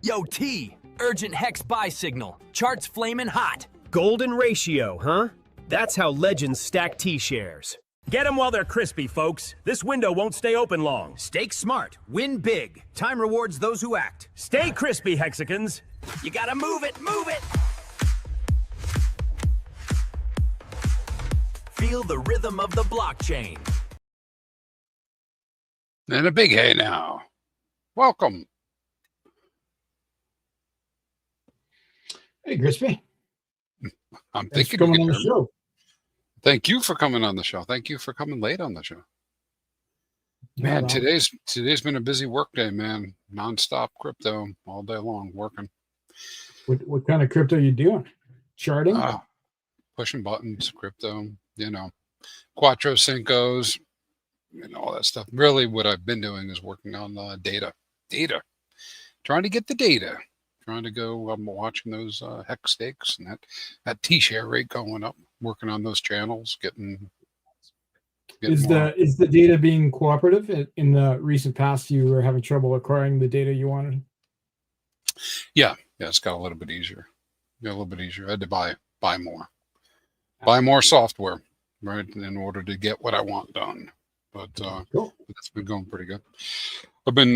Yo, T, urgent hex buy signal. Chart's flamin' hot. Golden ratio, huh? That's how legends stack T-shares. Get them while they're crispy, folks. This window won't stay open long. Stake smart. Win big. Time rewards those who act. Stay crispy, Hexicans. You gotta move it, move it! Feel the rhythm of the blockchain. And a big hey now. Welcome. Hey, Crispy. I'm Thanks thinking for coming on the show. Thank you for coming on the show. Thank you for coming late on the show. Man, No. today's been a busy work day, man. Non-stop crypto all day long working. What kind of crypto are you doing? Charting? Pushing buttons, crypto, Quattro Cincos, all that stuff. Really what I've been doing is working on data, trying to get the data, trying to go, I'm watching those hex stakes and that T-share rate going up, working on those channels, getting Is the data being cooperative? In the recent past, you were having trouble acquiring the data you wanted. Yeah, it's got a little bit easier. I had to buy more software, right, in order to get what I want done. But Cool. That's been going pretty good. I've been,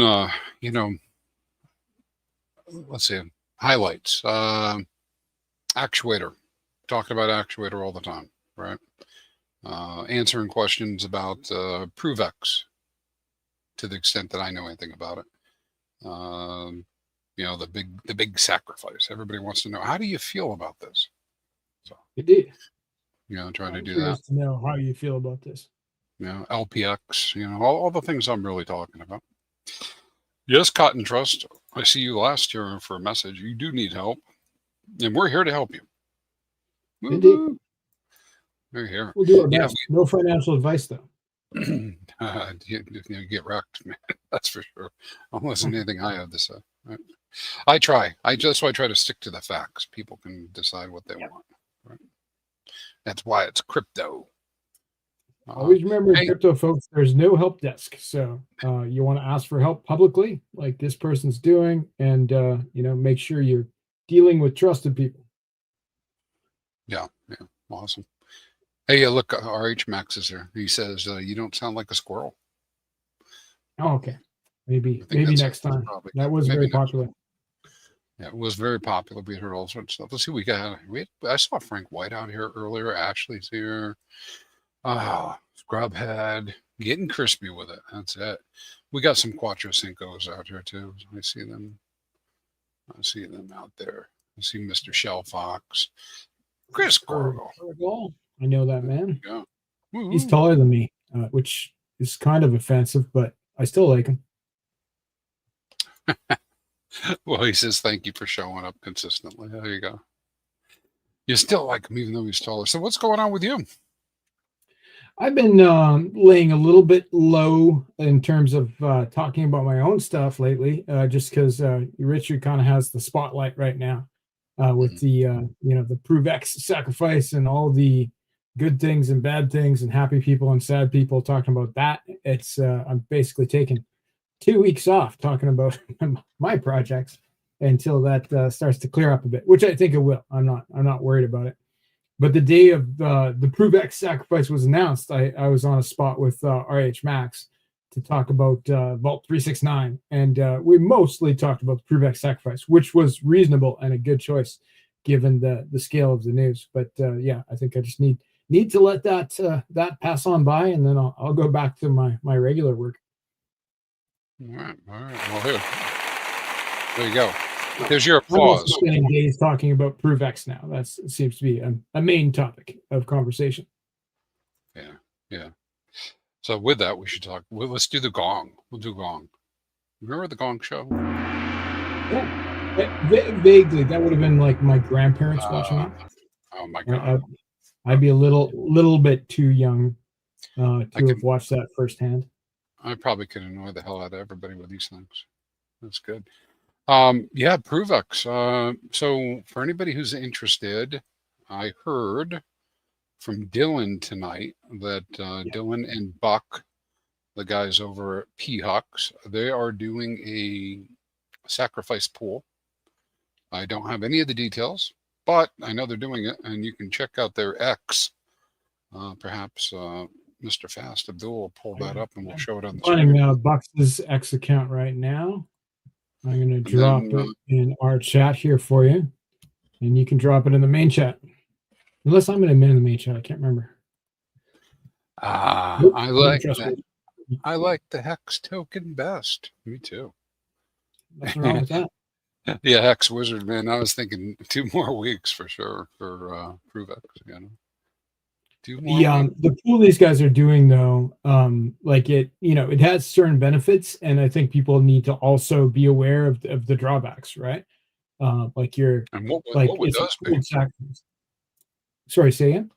let's see, highlights. Actuator, talking about actuator all the time, right? Answering questions about ProveX to the extent that I know anything about it. The big sacrifice. Everybody wants to know, how do you feel about this? So Indeed. Trying to I'm do curious that. to know how you feel about this. LPX, all the things I'm really talking about. Yes, Cotton Trust. I see you last year for a message. You do need help, and we're here to help you. Indeed. We're here. We'll do our best. No financial advice, though. You get wrecked, man. That's for sure. I don't listen to anything I have to say. Right? I try. That's why I try to stick to the facts. People can decide what they want. Right? That's why it's crypto. Always remember, crypto folks, there's no help desk. So you want to ask for help publicly, like this person's doing, and make sure you're dealing with trusted people. Yeah, awesome. Hey, look, RH Max is here. He says you don't sound like a squirrel. Oh, okay. Maybe next time. That was very popular. Yeah, it was very popular. We heard all sorts of stuff. Let's see what we got. I saw Frank White out here earlier. Ashley's here. Scrubhead, getting crispy with it. That's it. We got some Quattro Cincos out here too. I see them out there. I see Mr. Shell Fox. Chris Corrigal. I know that man. Yeah. He's taller than me, which is kind of offensive, but I still like him. Well, he says thank you for showing up consistently. There you go. You still like him even though he's taller. So what's going on with you? I've been laying a little bit low in terms of talking about my own stuff lately, just because Richard kind of has the spotlight right now with the ProveX sacrifice and all the good things and bad things and happy people and sad people talking about that. It's I'm basically taking 2 weeks off talking about my projects until that starts to clear up a bit, which I think it will. I'm not worried about it. But the day of the ProveX sacrifice was announced, I was on a spot with RH Max to talk about Vault 369. And we mostly talked about the ProveX sacrifice, which was reasonable and a good choice given the scale of the news. But I think I just need to let that pass on by, and then I'll go back to my regular work. All right. Well, there you go. There's your applause. I'm spending days talking about ProveX now. That seems to be a main topic of conversation. Yeah. So with that, we should talk. Let's do the gong. We'll do gong. Remember the Gong Show? Yeah, vaguely. That would have been like my grandparents watching it. Oh my God! I'd be a little bit too young to have watched that firsthand. I probably could annoy the hell out of everybody with these things. That's good. ProveX. So for anybody who's interested, I heard from Dylan tonight that Dylan and Buck, the guys over at P-Hux, they are doing a sacrifice pool I don't have any of the details, but I know they're doing it, and you can check out their X. Perhaps Mr. Fast Abdul will pull that up, and we'll show it on the screen. Running Bucks's X account right now. I'm going to drop it in our chat here for you, and you can drop it in the main chat. Unless I'm going to admin in the main chat, I can't remember. I like that. I like the Hex token best. Me too. Nothing wrong with that. Yeah, Hex Wizard, man. I was thinking 2 more weeks for sure for ProveX. You know, 2 more. The pool these guys are doing though, like it has certain benefits, and I think people need to also be aware of the drawbacks, right? Like you're and what would those be? Sorry, say again.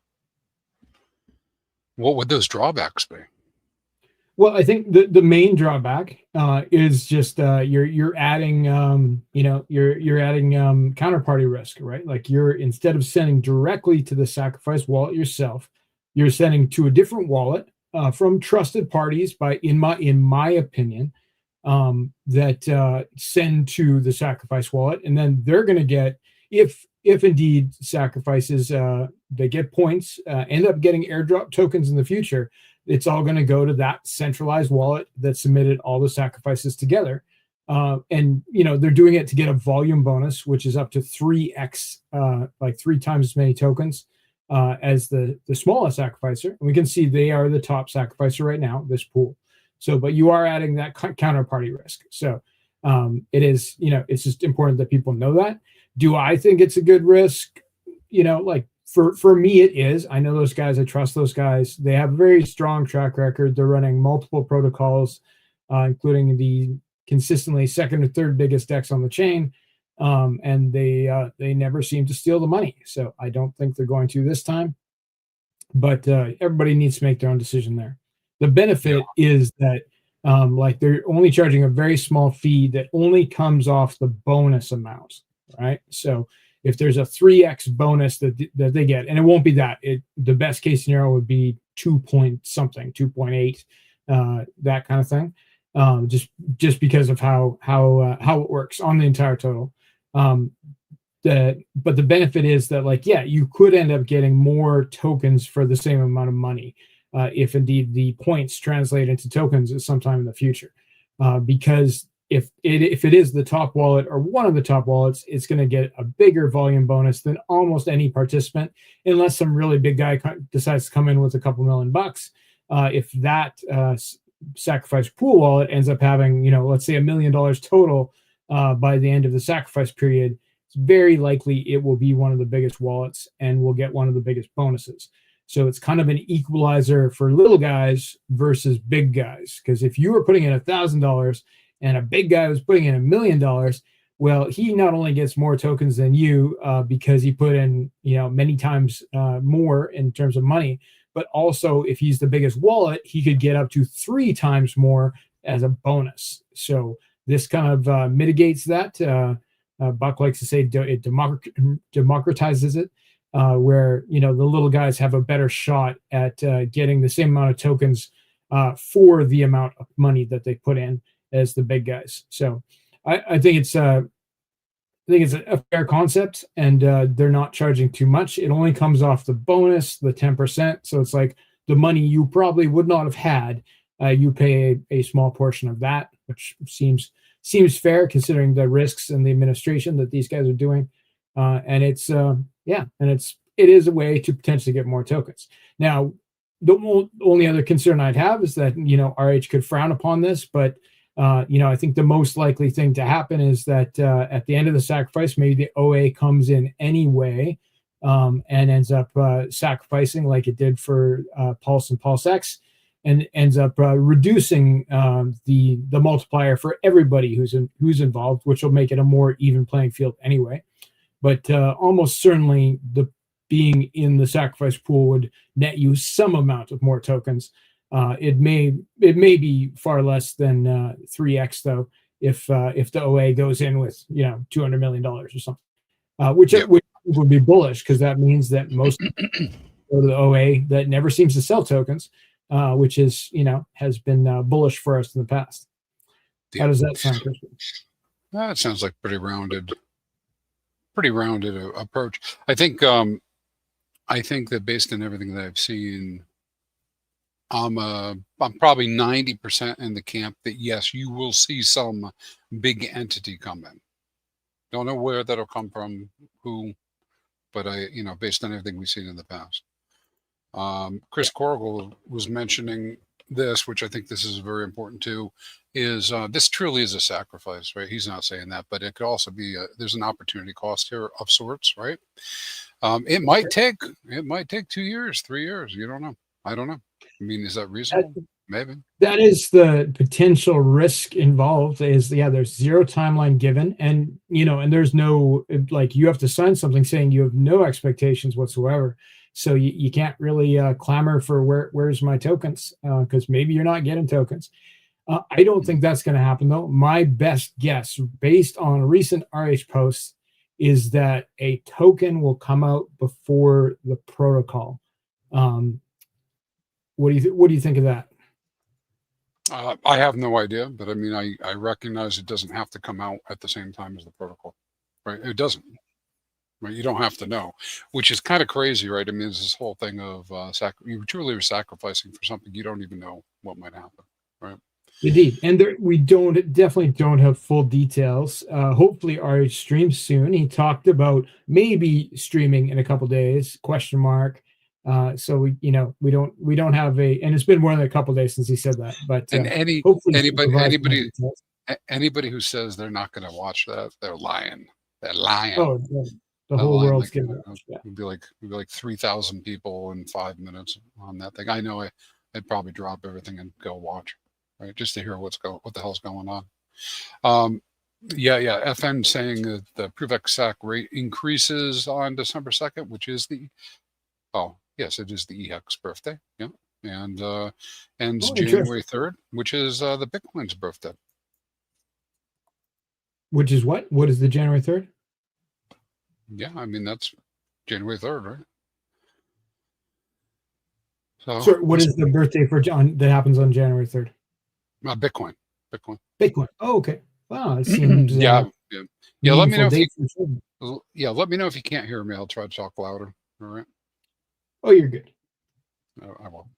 What would those drawbacks be? Well, I think the main drawback is just you're adding you're adding counterparty risk, right? Like instead of sending directly to the sacrifice wallet yourself, you're sending to a different wallet from trusted parties in my opinion that send to the sacrifice wallet, and then they're going to get, if indeed sacrifices they get points, end up getting airdrop tokens in the future. It's all going to go to that centralized wallet that submitted all the sacrifices together. And, they're doing it to get a volume bonus, which is up to 3x, like 3 times as many tokens as the smallest sacrificer. And we can see they are the top sacrificer right now, this pool. So, but you are adding that counterparty risk. So it is, it's just important that people know that. Do I think it's a good risk? For me, it is. I know those guys. I trust those guys. They have a very strong track record. They're running multiple protocols, including the consistently second or third biggest DEX on the chain, and they never seem to steal the money. So I don't think they're going to this time. But everybody needs to make their own decision there. The benefit is that they're only charging a very small fee that only comes off the bonus amount, right? So if there's a 3x bonus that they get, and it won't be that, the best case scenario would be 2 point something, 2.8, that kind of thing, just because of how it works on the entire total. But the benefit is that you could end up getting more tokens for the same amount of money if indeed the points translate into tokens at some time in the future, because if it is the top wallet or one of the top wallets, it's going to get a bigger volume bonus than almost any participant, unless some really big guy decides to come in with a couple $1 million. If that sacrifice pool wallet ends up having, let's say $1 million total by the end of the sacrifice period, it's very likely it will be one of the biggest wallets and will get one of the biggest bonuses. So it's kind of an equalizer for little guys versus big guys. Because if you were putting in $1,000 and a big guy was putting in $1 million, well, he not only gets more tokens than you because he put in, many times more in terms of money, but also if he's the biggest wallet, he could get up to 3 times more as a bonus. So this kind of mitigates that. Buck likes to say it democratizes it, where the little guys have a better shot at getting the same amount of tokens for the amount of money that they put in as the big guys. So I think it's a fair concept, and they're not charging too much. It only comes off the bonus, the 10%. So it's like the money you probably would not have had. You pay a small portion of that, which seems fair considering the risks and the administration that these guys are doing. And it is a way to potentially get more tokens. Now, the only other concern I'd have is that RH could frown upon this, but I think the most likely thing to happen is that at the end of the sacrifice, maybe the OA comes in anyway and ends up sacrificing like it did for Pulse and PulseX, and ends up reducing the multiplier for everybody who's involved, which will make it a more even playing field anyway. But almost certainly the being in the sacrifice pool would net you some amount of more tokens. It may be far less than 3x though, if the OA goes in with $200 million or something, which would be bullish, because that means that most go to the OA that never seems to sell tokens, which is has been bullish for us in the past. How does that sound, Christian? That sounds like pretty rounded. pretty rounded approach. I think that based on everything that I've seen, I'm probably 90% in the camp that yes, you will see some big entity come in. Don't know where that'll come from, who, but based on everything we've seen in the past. Chris Corrigal was mentioning this, which I think this is very important too, is this truly is a sacrifice, right? He's not saying that, but it could also be there's an opportunity cost here of sorts, right? It might take 2 years, 3 years. You don't know. I don't know. I mean, is that reasonable? Maybe. That is the potential risk involved. Is there's zero timeline given, and and there's no, like, you have to sign something saying you have no expectations whatsoever. So you can't really clamor for where's my tokens, because maybe you're not getting tokens. I don't think that's going to happen though. My best guess, based on recent RH posts, is that a token will come out before the protocol. What do you think of that? I have no idea, but I mean, I recognize it doesn't have to come out at the same time as the protocol, right? It doesn't, right? You don't have to know, which is kind of crazy, right? I mean, it's this whole thing of you truly are sacrificing for something you don't even know what might happen, right? Indeed, and we definitely don't have full details. Hopefully, RH streams soon. He talked about maybe streaming in a couple days? Question mark. So we don't have and it's been more than a couple days since he said that. But and anybody who says they're not going to watch that, they're lying. They're lying. Oh, the whole world's going to watch that. It'd be like 3,000 people in 5 minutes on that thing. I know I'd probably drop everything and go watch, right, just to hear what the hell's going on. FN saying that the ProofX SAC rate increases on December 2nd, which is yes, it is the EHEX birthday. Yeah. And ends January 3rd, which is the Bitcoin's birthday. Which is what? What is the January 3rd? Yeah, I mean, that's January 3rd, right? So what is the birthday for John that happens on January 3rd? Bitcoin. Oh, okay. Wow, it seems yeah. Let me know let me know if you can't hear me. I'll try to talk louder. All right. Oh, you're good. I will.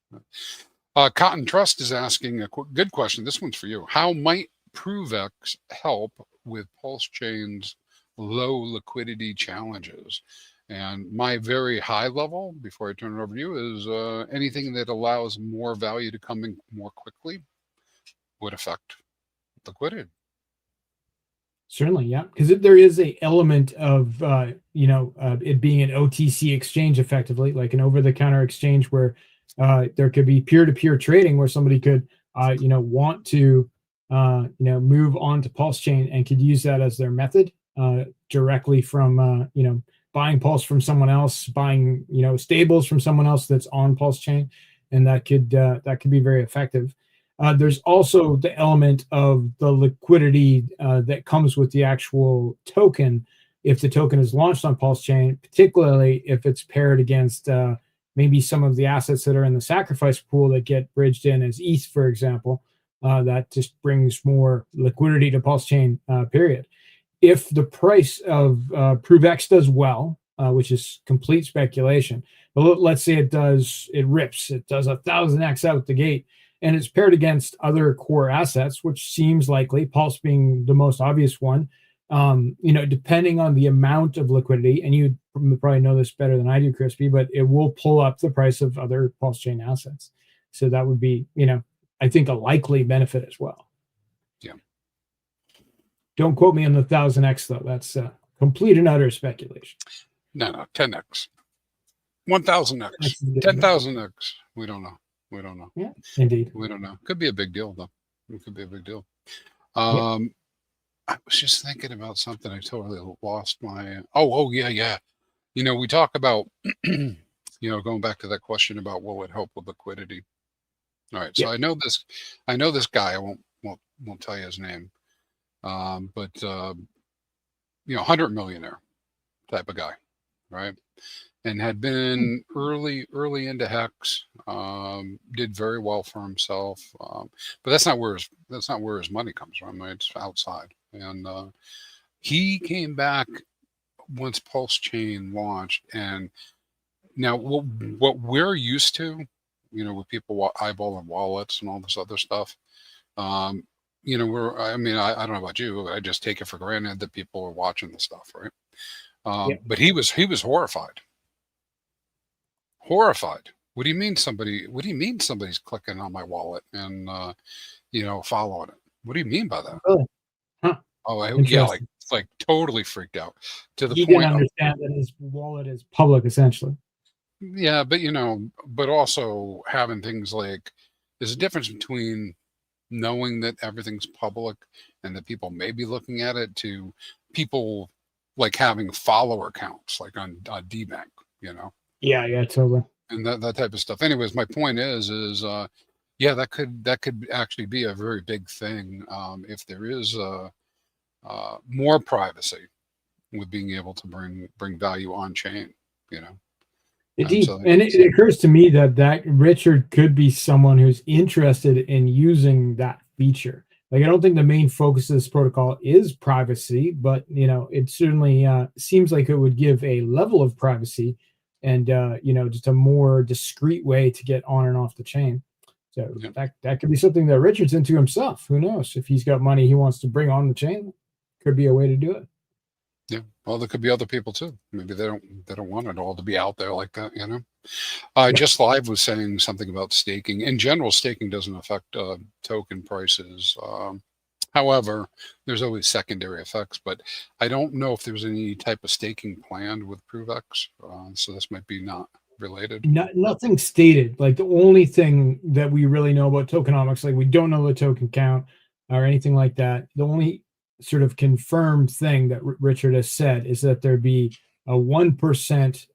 Cotton Trust is asking a good question. This one's for you. How might ProofX help with Pulsechain's low liquidity challenges? And my very high level, before I turn it over to you, is anything that allows more value to come in more quickly would affect liquidity. Certainly, yeah, because there is a element of it being an OTC exchange, effectively, like an over-the-counter exchange, where there could be peer-to-peer trading, where somebody could want to move on to Pulsechain and could use that as their method directly from buying Pulse from someone else, buying stables from someone else that's on Pulsechain, and that could be very effective. There's also the element of the liquidity that comes with the actual token. If the token is launched on Pulsechain, particularly if it's paired against maybe some of the assets that are in the sacrifice pool that get bridged in as ETH, for example, that just brings more liquidity to Pulsechain, period. If the price of ProofX does well, which is complete speculation, but let's say it does 1,000x out the gate, and it's paired against other core assets, which seems likely, Pulse being the most obvious one, depending on the amount of liquidity, and you probably know this better than I do, Crispy, but it will pull up the price of other Pulsechain assets. So that would be, I think, a likely benefit as well. Yeah. Don't quote me on the 1,000x, though. That's complete and utter speculation. No, 10x. 1,000x. 10,000x. We don't know. Yeah, indeed. We don't know. Could be a big deal, though. It could be a big deal. I was just thinking about something. I totally lost my. Oh, yeah. We talk about, going back to that question about what would help with liquidity. All right. So I know this guy. I won't tell you his name. But 100 millionaire type of guy, right? And had been early into Hex, did very well for himself, but that's not where his money comes from. Right? It's outside, and he came back once Pulsechain launched, and now what we're used to, with people eyeballing wallets and all this other stuff, I mean, I don't know about you, but I just take it for granted that people are watching the stuff, right? Yeah. But he was horrified. Horrified. What do you mean somebody's clicking on my wallet and following it? What do you mean by that? Really? Huh. Oh, yeah, Interesting. like totally freaked out to the He point didn't of, understand that his wallet is public, essentially. yeah, but also having things like, there's a difference between knowing that everything's public and that people may be looking at it, to people like having follower counts like on DBank, Yeah, totally. and that type of stuff. Anyways, my point is yeah, that could actually be a very big thing, if there is more privacy with being able to bring value on chain, Indeed. so And it occurs to me that Richard could be someone who's interested in using that feature. Like, I don't think the main focus of this protocol is privacy, but it certainly seems like it would give a level of privacy and just a more discreet way to get on and off the chain. So yeah. that could be something that Richard's into himself. Who knows? If he's got money he wants to bring on the chain, could be a way to do it. Yeah, well, there could be other people too. Maybe they don't want it all to be out there like that, Just Live was saying something about staking. In general, staking doesn't affect token prices. However, there's always secondary effects, but I don't know if there's any type of staking planned with ProveX. So this might be not related. Nothing stated. Like, the only thing that we really know about tokenomics, like, we don't know the token count or anything like that. The only sort of confirmed thing that Richard has said is that there'd be a 1%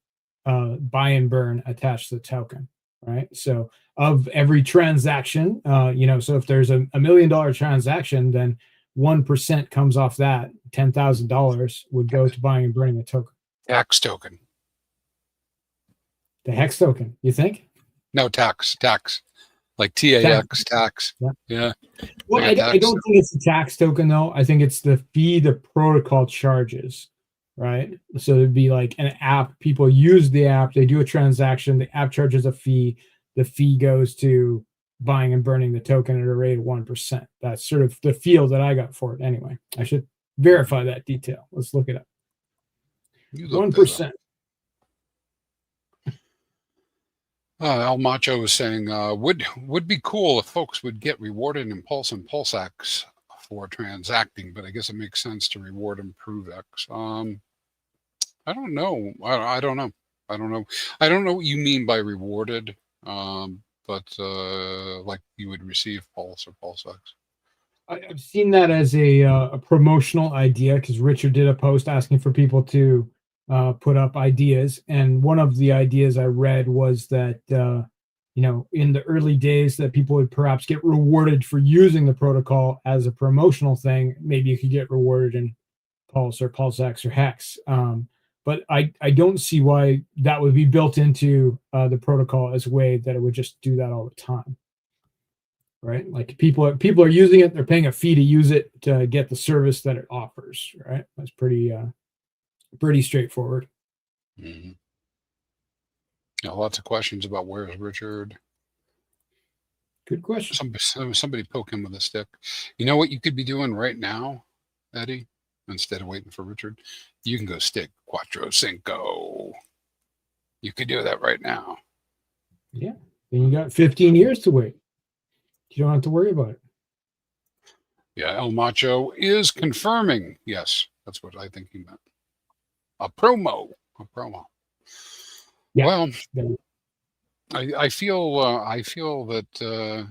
buy and burn attached to the token, right? So of every transaction, so if there's a $1 million transaction, then 1% comes off that. $10,000 would go to buying and burning a token. Tax token. The hex token, you think? No, tax. Like TAX, tax. Yeah. Well, I don't think it's a tax token, though. I think it's the fee the protocol charges, right? So it'd be like an app. People use the app. They do a transaction. The app charges a fee. The fee goes to buying and burning the token at a rate of 1%. That's sort of the feel that I got for it anyway. I should verify that detail. Let's look it up. 1%. El Macho was saying, would be cool if folks would get rewarded in Pulse and PulseX for transacting, but I guess it makes sense to reward in ProveX. I don't know. I don't know. I don't know what you mean by rewarded, but like you would receive Pulse or PulseX. I've seen that as a promotional idea, because Richard did a post asking for people to put up ideas, and one of the ideas I read was that in the early days that people would perhaps get rewarded for using the protocol as a promotional thing. Maybe you could get rewarded in Pulse or PulseX or Hex, but I don't see why that would be built into the protocol as a way that it would just do that all the time, right? Like, people are using it, they're paying a fee to use it to get the service that it offers, right? That's pretty straightforward. Mm-hmm. Yeah, lots of questions about where's Richard. Good question. Somebody poke him with a stick. You know what you could be doing right now, Eddie? Instead of waiting for Richard, you can go stick Quattro Cinco. You could do that right now. Yeah. Then you got 15 years to wait. You don't have to worry about it. Yeah, El Macho is confirming. Yes, that's what I think he meant. A promo. Yeah. Well, I feel that the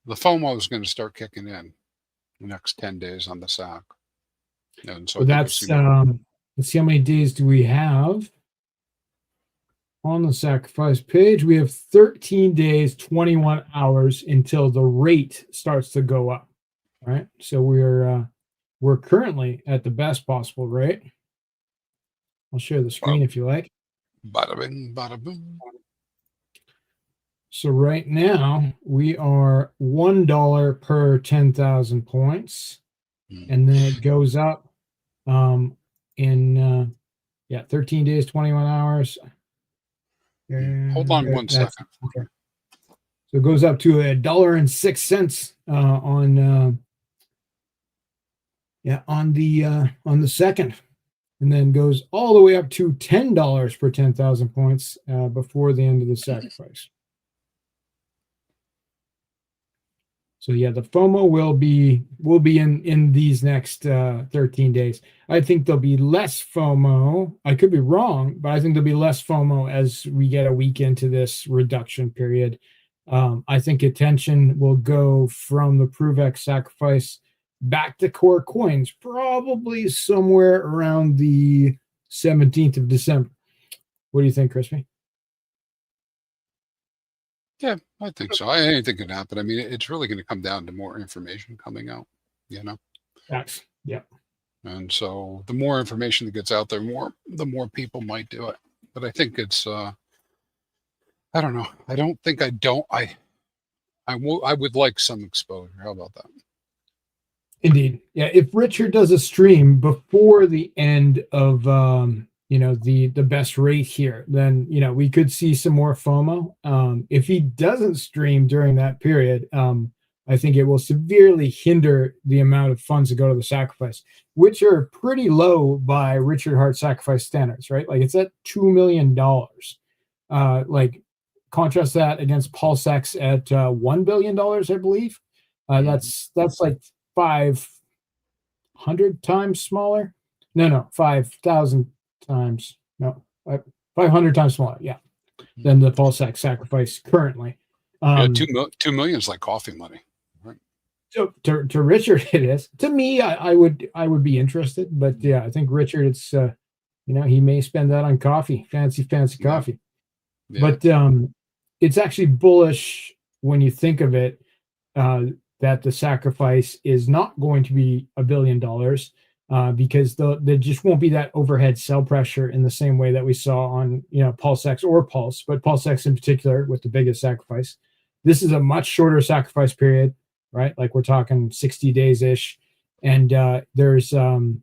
FOMO is going to start kicking in the next 10 days on the SAC. And so that's let's see, how many days do we have on the sacrifice page? We have 13 days, 21 hours until the rate starts to go up. Right. So we're currently at the best possible rate. I'll share the screen if you like. Bada bing, bada boom. So right now we are $1 per 10,000 points, and then it goes up in 13 days, 21 hours. Hold on one second. Okay. So it goes up to $1.06 on the second, and then goes all the way up to $10 per 10,000 points before the end of the sacrifice. So yeah, the FOMO will be in these next 13 days. I think there'll be less FOMO. I could be wrong, but I think there'll be less FOMO as we get a week into this reduction period. I think attention will go from the ProveX sacrifice back to core coins, probably somewhere around the 17th of December. What do you think, Crispy? Yeah, I think so. Anything can happen. I mean, it's really going to come down to more information coming out, That's, yeah. And so the more information that gets out there, the more people might do it. But I think it's, I don't know. I don't think I would like some exposure. How about that? Indeed. Yeah. If Richard does a stream before the end of, the best rate here, then, we could see some more FOMO. If he doesn't stream during that period, I think it will severely hinder the amount of funds that go to the sacrifice, which are pretty low by Richard Hart sacrifice standards, right? Like it's at $2 million. Like contrast that against Pulsechain at $1 billion, I believe. That's like 500 times smaller. No, 5,000 times. No, 500 times smaller. Yeah, than the Pulsechain sacrifice currently. 2 million is like coffee money, right? So to Richard, it is. To me, I would be interested, but yeah, I think Richard, it's he may spend that on coffee, fancy coffee. Yeah. But it's actually bullish when you think of it. That the sacrifice is not going to be $1 billion because there just won't be that overhead sell pressure in the same way that we saw on Pulsechain or Pulse, but Pulsechain in particular with the biggest sacrifice. This is a much shorter sacrifice period, right? Like we're talking 60 days ish, and there's so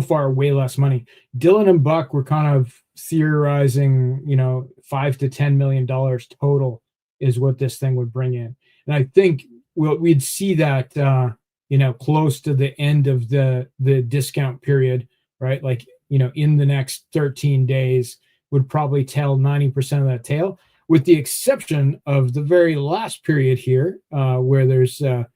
far way less money. Dylan and Buck were kind of theorizing, $5 to $10 million total is what this thing would bring in. And I think we'd see that, close to the end of the discount period, right? Like, in the next 13 days would probably tell 90% of that tail, with the exception of the very last period here, where there's a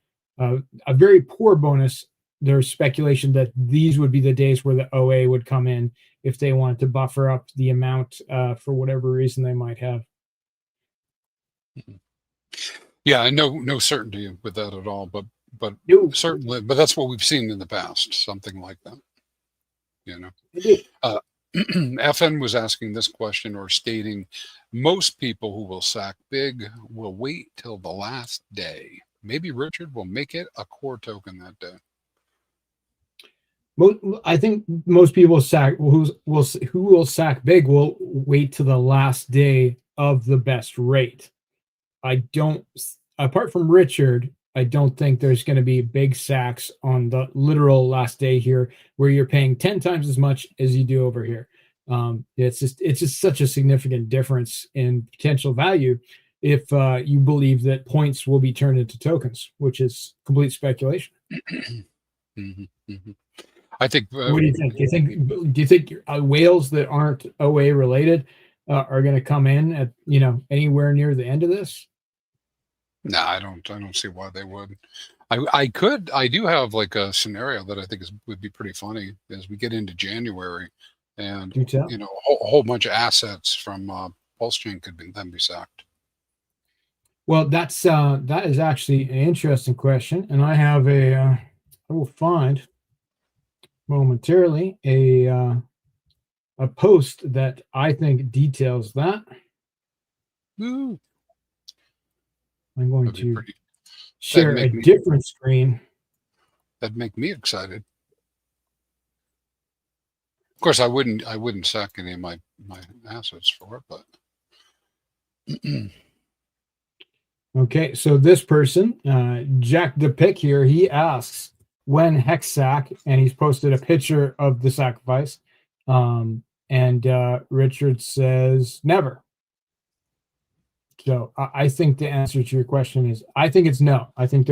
very poor bonus. There's speculation that these would be the days where the OA would come in if they wanted to buffer up the amount for whatever reason they might have. Yeah, no certainty with that at all, but certainly, but that's what we've seen in the past, something like that. FN was asking this question or stating, most people who will sack big will wait till the last day. Maybe Richard will make it a core token that day. I think most people who will sack big will wait to the last day of the best rate. Apart from Richard, I don't think there's going to be big sacks on the literal last day here where you're paying 10 times as much as you do over here. It's just such a significant difference in potential value if you believe that points will be turned into tokens, which is complete speculation. I think. What do you think? Do you think whales that aren't OA related are going to come in at anywhere near the end of this? No, I don't see why they would. I do have like a scenario that I think would be pretty funny as we get into January, and a whole bunch of assets from Pulsechain could then be sacked. Well, that is actually an interesting question, and I have I will find momentarily a post that I think details that. Woo. I'm going to share a different screen. That'd make me excited. Of course, I wouldn't sack any of my assets for it, but okay. So this person, Jack DePick here, he asks, when hex sack, and he's posted a picture of the sacrifice. And Richard says never. So I think the answer to your question is, I think it's no. I think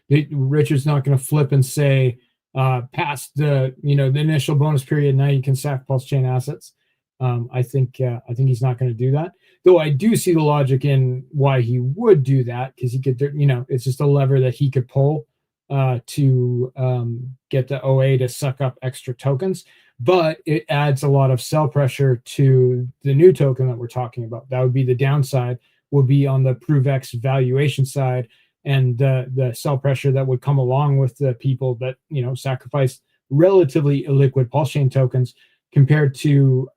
Richard's not going to flip and say, past the initial bonus period, now you can sack Pulsechain assets. I think he's not going to do that. Though I do see the logic in why he would do that, because he could, it's just a lever that he could pull to get the OA to suck up extra tokens. But it adds a lot of sell pressure to the new token that we're talking about. That would be the downside, would be on the ProveX valuation side, and the sell pressure that would come along with the people that sacrifice relatively illiquid Pulsechain tokens compared to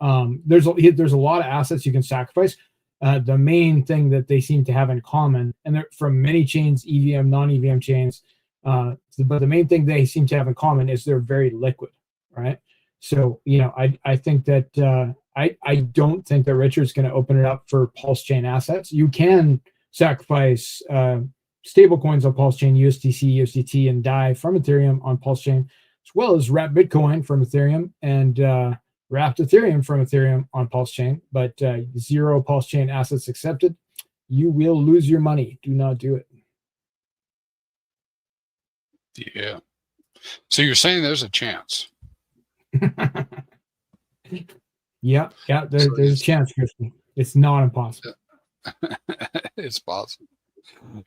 there's a lot of assets you can sacrifice. The main thing that they seem to have in common, and they're from many chains, EVM, non-EVM chains, but the main thing they seem to have in common is they're very liquid, right? So I think that I don't think that Richard's going to open it up for Pulsechain assets. You can sacrifice stable coins on Pulsechain, USDC, USDT, and DAI from Ethereum on Pulsechain, as well as wrap Bitcoin from Ethereum and wrapped Ethereum from Ethereum on Pulsechain. But 0 Pulsechain assets accepted. You will lose your money. Do not do it. Yeah. So you're saying there's a chance? Yeah, there's a chance, Christian. It's not impossible. It's possible.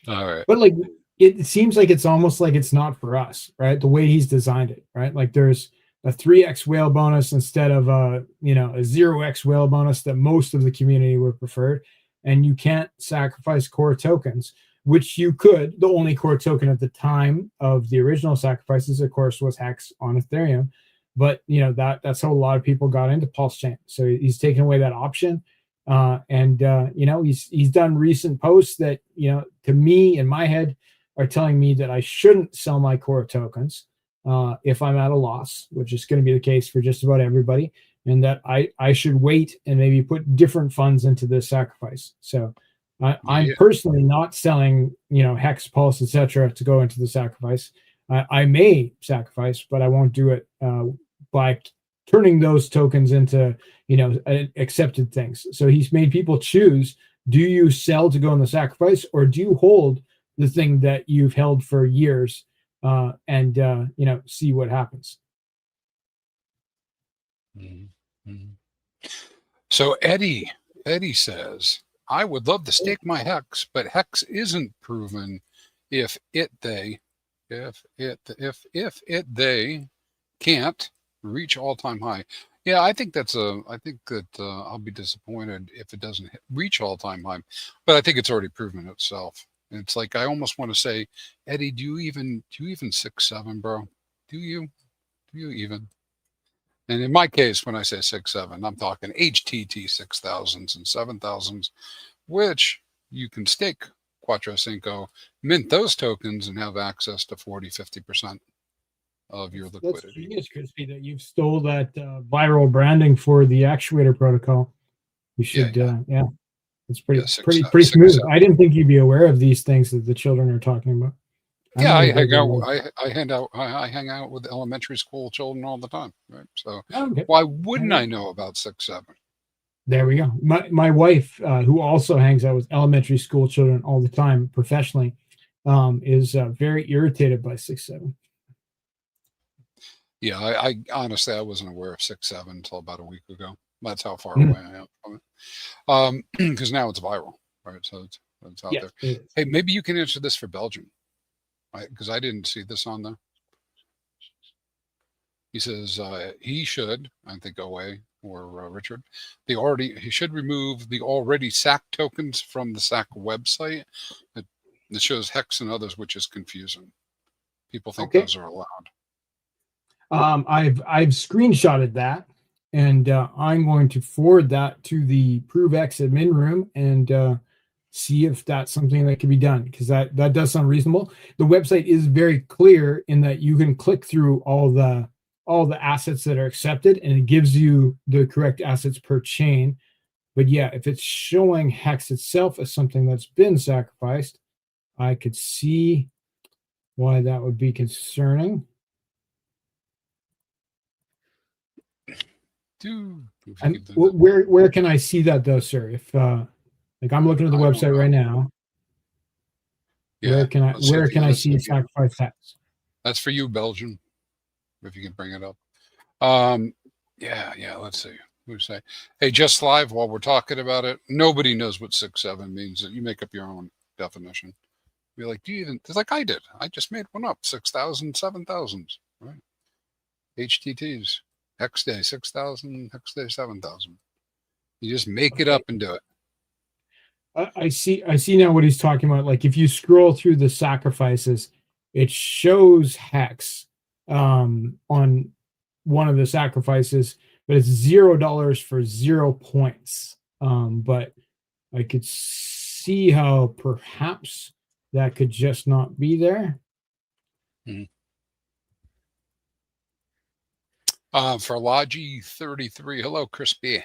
All right. But like, it seems like it's almost like it's not for us, right? The way he's designed it, right? Like there's a 3x whale bonus instead of a 0x whale bonus that most of the community would prefer. And you can't sacrifice core tokens, which you could. The only core token at the time of the original sacrifices, of course, was Hex on Ethereum. But that's how a lot of people got into Pulsechain. So he's taken away that option, and he's done recent posts that to me in my head are telling me that I shouldn't sell my core tokens if I'm at a loss, which is going to be the case for just about everybody, and that I should wait and maybe put different funds into this sacrifice. So I'm personally not selling Hex, Pulse, etc. to go into the sacrifice. I may sacrifice, but I won't do it by turning those tokens into accepted things. So he's made people choose: do you sell to go in the sacrifice, or do you hold the thing that you've held for years and see what happens? Mm-hmm. So Eddie says, I would love to stake my Hex, but Hex isn't proven if they can't reach all-time high. Yeah, I think that I'll be disappointed if it doesn't reach all-time high, but I think it's already proven itself. And it's like, I almost want to say, Eddie, do you even 6-7, bro? Do you even? And in my case, when I say 6-7, I'm talking HTT 6000s and 7000s, which you can stake Quattro Cinco, mint those tokens, and have access to 40-50% of your liquidity. That's genius, Crispy, that you've stole that viral branding for the actuator protocol. You should, it's pretty smooth. I didn't think you'd be aware of these things that the children are talking about. Yeah, I hang out with elementary school children all the time, right? So why wouldn't I know about 6-7? There we go. My wife, who also hangs out with elementary school children all the time professionally, is very irritated by 6-7. Yeah, I honestly, I wasn't aware of 6-7 until about a week ago. That's how far away I am from it. Because now it's viral, right? So it's out there. Hey, maybe you can answer this for Belgium, right? Because I didn't see this on there. He says he should, I think OA or Richard, he should remove the already SAC tokens from the SAC website. It shows Hex and others, which is confusing. People think those are allowed. I've screenshotted that, and I'm going to forward that to the ProveX admin room and see if that's something that can be done, because that does sound reasonable. The website is very clear in that you can click through all the assets that are accepted, and it gives you the correct assets per chain. But yeah, if it's showing Hex itself as something that's been sacrificed, I could see why that would be concerning. do. If you And could do that. where can I see that though, sir? If like I'm looking at the I don't website know. right now, Yeah. where can I let's see if you- let's see see if you- sacrifice hex? That's for you, Belgian. If you can bring it up. Yeah. Let's see. We say, hey, just live while we're talking about it. Nobody knows what 6.7 means. You make up your own definition. Be like, do you even? It's like I did. I just made one up. 6,000, 7,000, right? HTTs. Hex day 6,000. Hex day 7,000. You just make it up and do it. I see now what he's talking about. Like if you scroll through the sacrifices, it shows hex on one of the sacrifices, but it's $0 for 0 points. But I could see how perhaps that could just not be there. For Logi 33, hello, Crispy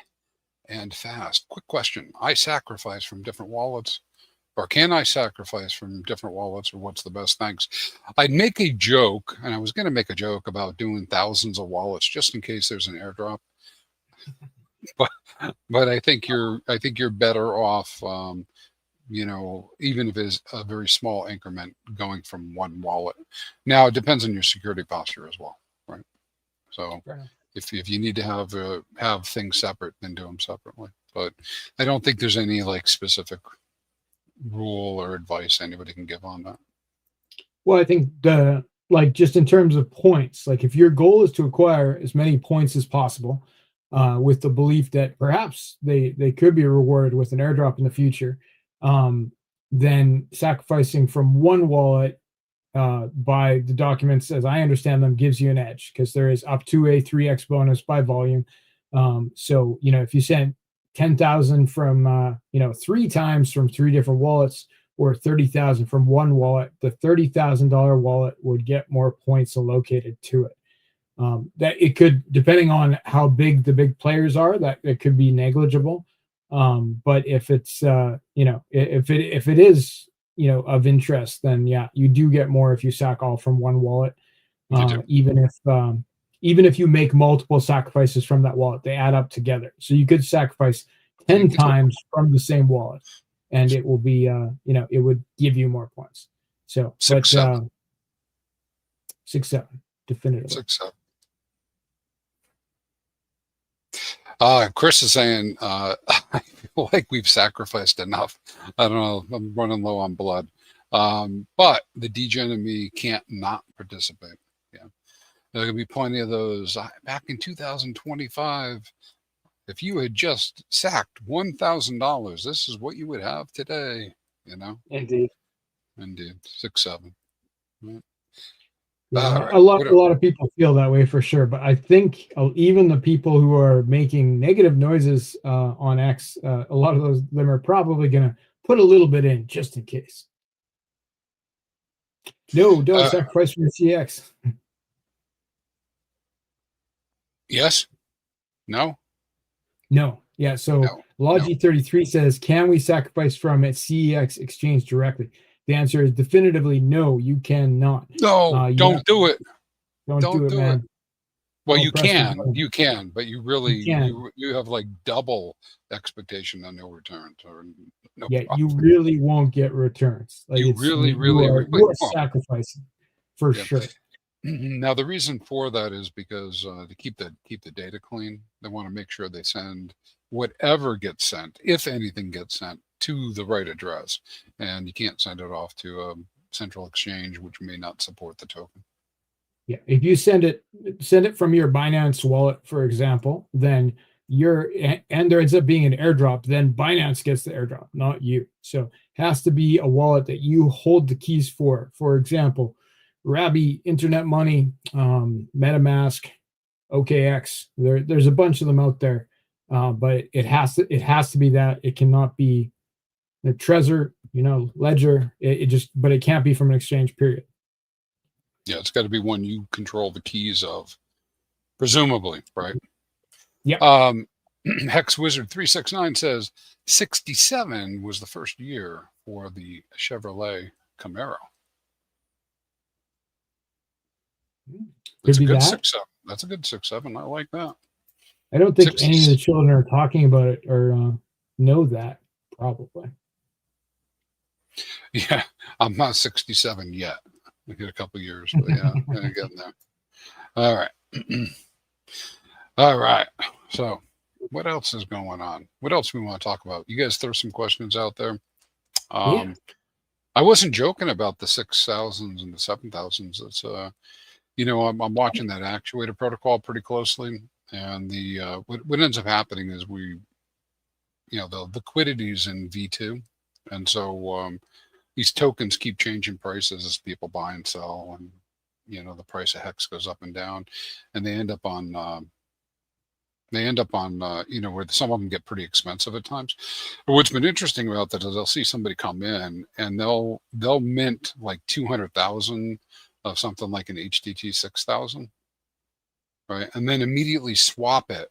and Fast. Quick question. I sacrifice from different wallets, or can I sacrifice from different wallets, or what's the best? Thanks. I'd make a joke, and I was going to make a joke about doing thousands of wallets just in case there's an airdrop. But I think you're better off, even if it's a very small increment going from one wallet. Now it depends on your security posture as well, right? So if you need to have things separate, then do them separately. But I don't think there's any like specific rule or advice anybody can give on that. Well, I think just in terms of points, like if your goal is to acquire as many points as possible, with the belief that perhaps they could be rewarded with an airdrop in the future, then sacrificing from one wallet by the documents, as I understand them, gives you an edge because there is up to a 3x bonus by volume. So, if you send 10,000 from, 3 times from 3 different wallets or 30,000 from one wallet, the $30,000 wallet would get more points allocated to it. That it could, depending on how big the big players are, that it could be negligible. But if it's, if it is, of interest, then yeah, you do get more if you sack all from one wallet. Even if you make multiple sacrifices from that wallet, they add up together. So you could sacrifice 10 times from the same wallet, and it will be, it would give you more points. So 6.7. 6.7, definitively. 6.7. Chris is saying, I feel like we've sacrificed enough. I don't know. I'm running low on blood. But the degen in me can't not participate. Yeah. There could be plenty of those. Back in 2025, if you had just sacked $1,000, this is what you would have today. Indeed. 6.7. Right. Yeah, right. a lot of people feel that way for sure, but I think even the people who are making negative noises on X, a lot of them are probably going to put a little bit in just in case. No, don't sacrifice from the CX. Yes. No. Yeah. So Logi33 says, can we sacrifice from a CEX exchange directly? The answer is definitively no, you cannot. No, don't do it. Don't do it, man. Well, you can, but you really, you have like double expectation on no returns or no. Yeah, profit. you really won't get returns. Like you are sacrificing for sure. Now the reason for that is because to keep the data clean, they want to make sure they send whatever gets sent, if anything gets sent, to the right address, and you can't send it off to a central exchange which may not support the token. Yeah, if you send it from your Binance wallet, for example, then and there ends up being an airdrop, then Binance gets the airdrop, not you. So it has to be a wallet that you hold the keys for. For example, Rabby, Internet Money, MetaMask, OKX. There's a bunch of them out there, but it has to be that. It cannot be the Trezor, Ledger. But it can't be from an exchange, period. Yeah, it's got to be one you control the keys of, presumably, right? Yeah. Hex Wizard 369 says 67 was the first year for the Chevrolet Camaro. That's a good 6.7. That's a good 6.7. I like that. I don't think 60. any of the children are talking about it or know that, probably. Yeah, I'm not 67 yet. I get a couple years, but yeah, gonna get there. All right. All right. So what else is going on? What else we want to talk about? You guys throw some questions out there. Yeah. I wasn't joking about the 6,000s and the 7,000s. It's I'm watching that actuator protocol pretty closely, and the what ends up happening is the liquidity's in V2, and so these tokens keep changing prices as people buy and sell, and the price of hex goes up and down, and they end up on where some of them get pretty expensive at times. But what's been interesting about that is I'll see somebody come in and they'll mint like 200,000 of something like an HTT 6,000, right? And then immediately swap it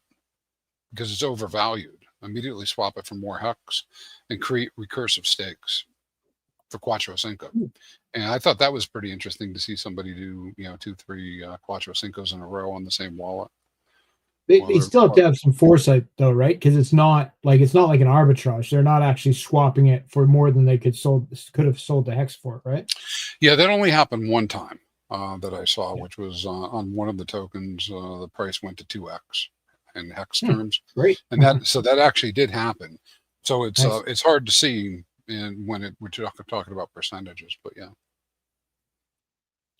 because it's overvalued. Immediately swap it for more hex and create recursive stakes for Quattro Cinco. And I thought that was pretty interesting to see somebody do 2-3 Quattro Cincos in a row on the same wallet. They still have to have some foresight, though, right? Because it's not like an arbitrage. They're not actually swapping it for more than they could have sold the hex for, right? Yeah, that only happened one time that I saw, which was on one of the tokens. The price went to 2x in hex terms. Great. And that actually did happen. So it's hard to see when we're talking about percentages, but yeah.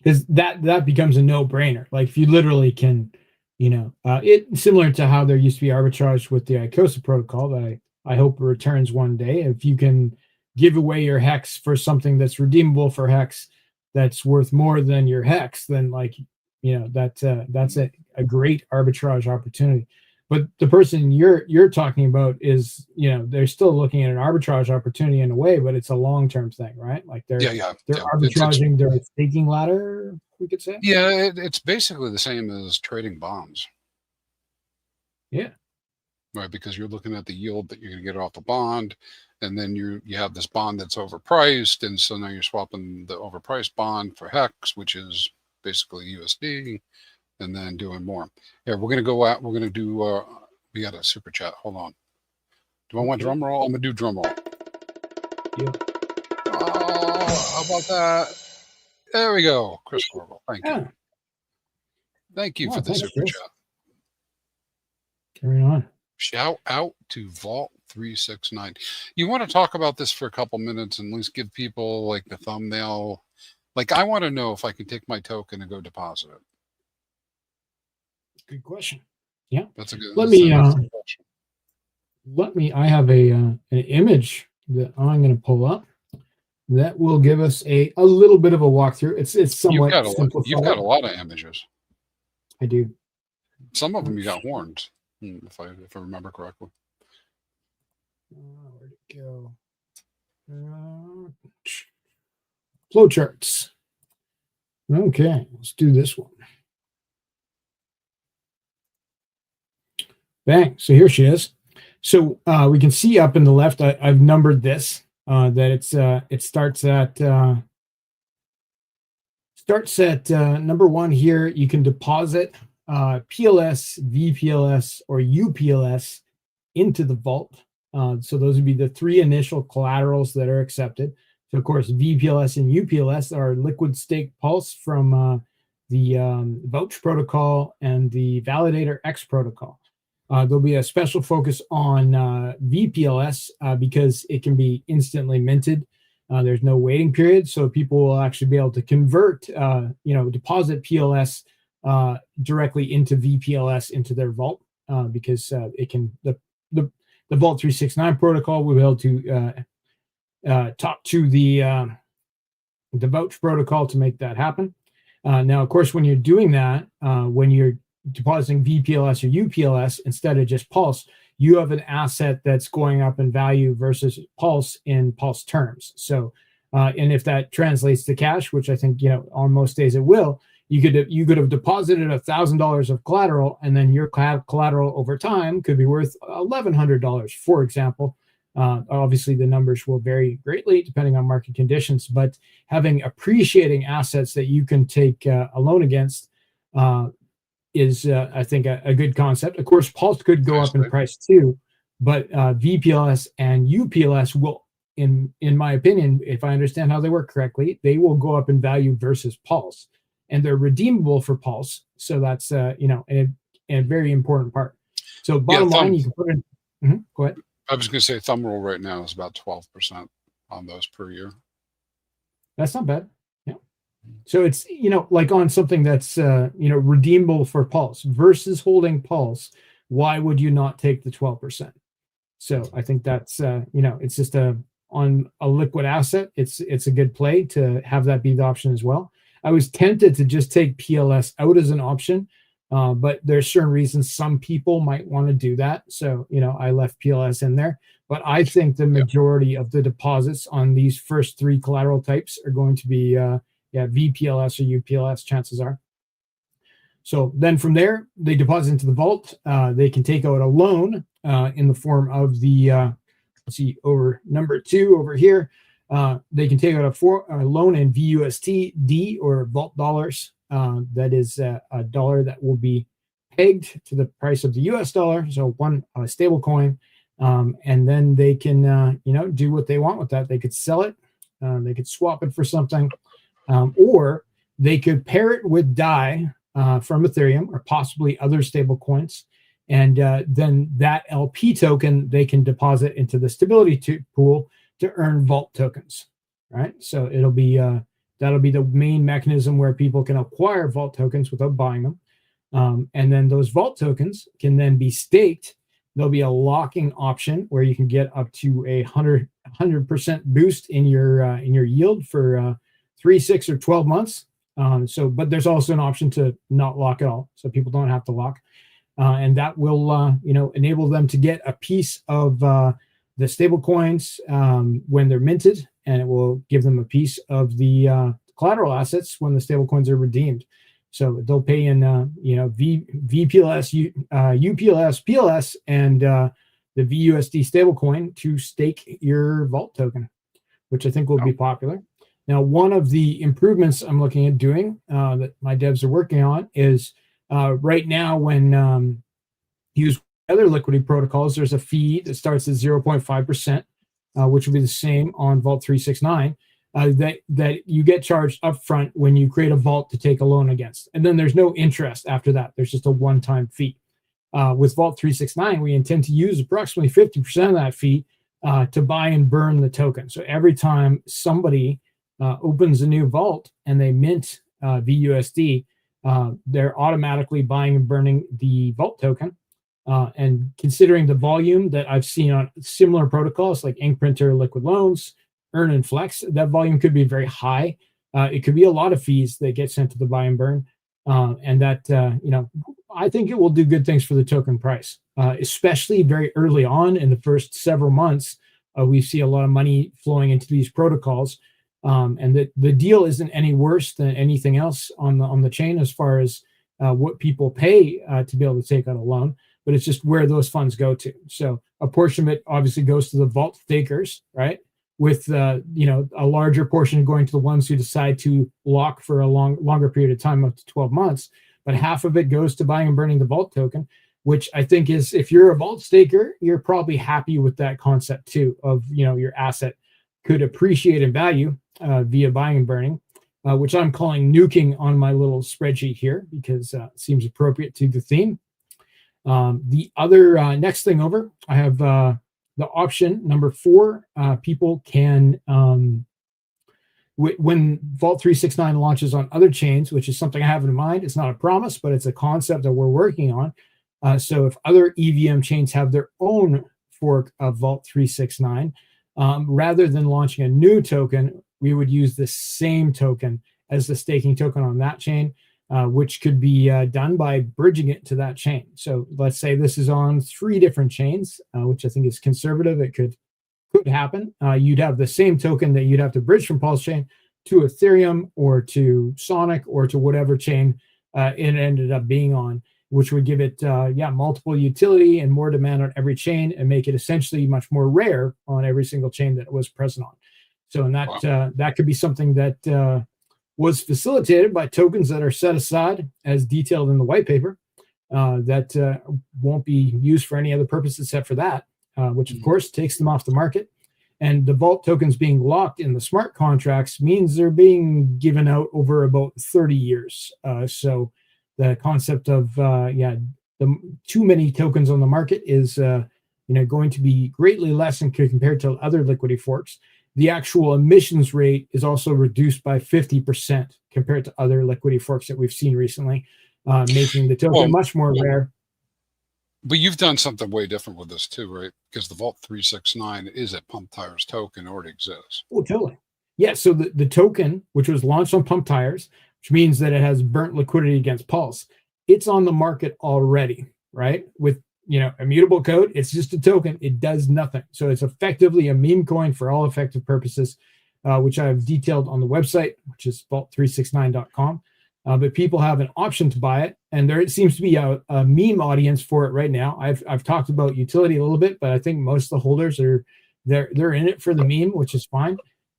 Because that becomes a no-brainer. Like if you literally can. It similar to how there used to be arbitrage with the ICOSA protocol that I hope returns one day. If you can give away your hex for something that's redeemable for hex that's worth more than your hex, then that's a great arbitrage opportunity. But the person you're talking about is they're still looking at an arbitrage opportunity in a way, but it's a long-term thing, right? Like they're arbitraging their staking ladder, we could say. Yeah, it's basically the same as trading bonds. Yeah. Right, because you're looking at the yield that you're going to get off the bond, and then you have this bond that's overpriced, and so now you're swapping the overpriced bond for hex, which is basically USD, and then doing more. Here, we're going to go out. We're going to do. We got a super chat. Hold on. Do I want drum roll? I'm going to do drum roll. Yeah. Oh, how about that? There we go, Chris Corbel. Thank you. Thank you for the super chat. Carry on. Shout out to Vault 369. You want to talk about this for a couple minutes and at least give people like the thumbnail? Like, I want to know if I can take my token and go deposit it. Good question. Yeah, that's a good. Let me. I have an image that I'm going to pull up that will give us a little bit of a walkthrough. It's somewhat simplified. You've got a lot of images. I do. Some of them you got horns, if I remember correctly. Where'd it go? Flowcharts. Okay, let's do this one. Bang. So here she is. So we can see up in the left, I've numbered this, that it starts at number 1 here. You can deposit PLS, VPLS, or UPLS into the vault. So those would be the 3 initial collaterals that are accepted. So of course, VPLS and UPLS are liquid stake pulse from the Vouch protocol and the Validator X protocol. There'll be a special focus on VPLS because it can be instantly minted. There's no waiting period, so people will actually be able to convert, deposit PLS directly into VPLS into their vault because it can the Vault 369 protocol will be able to talk to the Vouch protocol to make that happen. Now, of course, when you're doing that, when you're depositing VPLS or UPLS instead of just Pulse, you have an asset that's going up in value versus Pulse in Pulse terms. So, and if that translates to cash, which I think on most days it will, you could have deposited $1,000 of collateral, and then your collateral over time could be worth $1,100, for example. Obviously, the numbers will vary greatly depending on market conditions, but having appreciating assets that you can take a loan against is I think a good concept. Of course, Pulse could go up in price too, but VPLS and UPLS will, in my opinion, if I understand how they work correctly, they will go up in value versus Pulse, and they're redeemable for Pulse. So that's a very important part. So bottom line, you can put in. Go ahead. I was going to say thumb rule right now is about 12% on those per year. That's not bad. Yeah. So it's, like on something that's, redeemable for Pulse versus holding Pulse, why would you not take the 12%? So I think that's, it's just on a liquid asset. It's a good play to have that be the option as well. I was tempted to just take PLS out as an option. But there's certain reasons some people might want to do that. So, I left PLS in there. But I think the majority of the deposits on these first three collateral types are going to be VPLS or UPLS, chances are. So then from there, they deposit into the vault. They can take out a loan in the form of the, let's see, over number 2 over here. They can take out a loan in VUSD or vault dollars. That is a dollar that will be pegged to the price of the US dollar. So one stable coin. And then they can, do what they want with that. They could sell it. They could swap it for something. Or they could pair it with DAI from Ethereum or possibly other stable coins. And then that LP token, they can deposit into the stability pool to earn vault tokens, right? So it'll be... that'll be the main mechanism where people can acquire vault tokens without buying them. And then those vault tokens can then be staked. There'll be a locking option where you can get up to a 100% boost in your yield for 3, 6, or 12 months. But there's also an option to not lock at all, so people don't have to lock. And that will enable them to get a piece of the stable coins when they're minted, and it will give them a piece of the collateral assets when the stable coins are redeemed. So they'll pay in VPLS, UPLS, PLS, and the VUSD stablecoin to stake your vault token, which I think will be popular. Now, one of the improvements I'm looking at doing that my devs are working on is right now when you use other liquidity protocols, there's a fee that starts at 0.5%, which will be the same on Vault 369, that you get charged upfront when you create a vault to take a loan against. And then there's no interest after that. There's just a one-time fee. With Vault 369, we intend to use approximately 50% of that fee to buy and burn the token. So every time somebody opens a new vault and they mint VUSD, they're automatically buying and burning the vault token. And considering the volume that I've seen on similar protocols like Ink Printer, Liquid Loans, Earn and Flex, that volume could be very high. It could be a lot of fees that get sent to the buy and burn. And that, I think it will do good things for the token price, especially very early on in the first several months. We see a lot of money flowing into these protocols. And the deal isn't any worse than anything else on the chain as far as what people pay to be able to take out a loan. But it's just where those funds go to. So a portion of it obviously goes to the vault stakers, right? With a larger portion going to the ones who decide to lock for a longer period of time, up to 12 months. But half of it goes to buying and burning the vault token, which I think is, if you're a vault staker, you're probably happy with that concept too, of your asset could appreciate in value via buying and burning, which I'm calling nuking on my little spreadsheet here because it seems appropriate to the theme. The other next thing over, I have the option number 4. People can, when Vault 369 launches on other chains, which is something I have in mind, it's not a promise, but it's a concept that we're working on. So if other EVM chains have their own fork of Vault 369, rather than launching a new token, we would use the same token as the staking token on that chain. Which could be done by bridging it to that chain. So let's say this is on 3 different chains, which I think is conservative. It could happen. You'd have the same token that you'd have to bridge from Pulsechain to Ethereum or to Sonic or to whatever chain it ended up being on, which would give it multiple utility and more demand on every chain and make it essentially much more rare on every single chain that it was present on. So and that that could be something that was facilitated by tokens that are set aside as detailed in the white paper that won't be used for any other purpose except for that, which of course takes them off the market. And the vault tokens being locked in the smart contracts means they're being given out over about 30 years. So the concept of too many tokens on the market is going to be greatly lessened compared to other liquidity forks. The actual emissions rate is also reduced by 50% compared to other liquidity forks that we've seen recently, making the token much more rare. But you've done something way different with this too, right? Because the Vault 369 is a Pump Tires token, already exists. Oh, totally. Yeah, so the token, which was launched on Pump Tires, which means that it has burnt liquidity against Pulse, it's on the market already, right? With immutable code, it's just a token. It does nothing. So it's effectively a meme coin for all effective purposes, which I've detailed on the website, which is vault369.com. But people have an option to buy it, and there seems to be a meme audience for it right now. I've talked about utility a little bit, but I think most of the holders are they're in it for the meme, which is fine.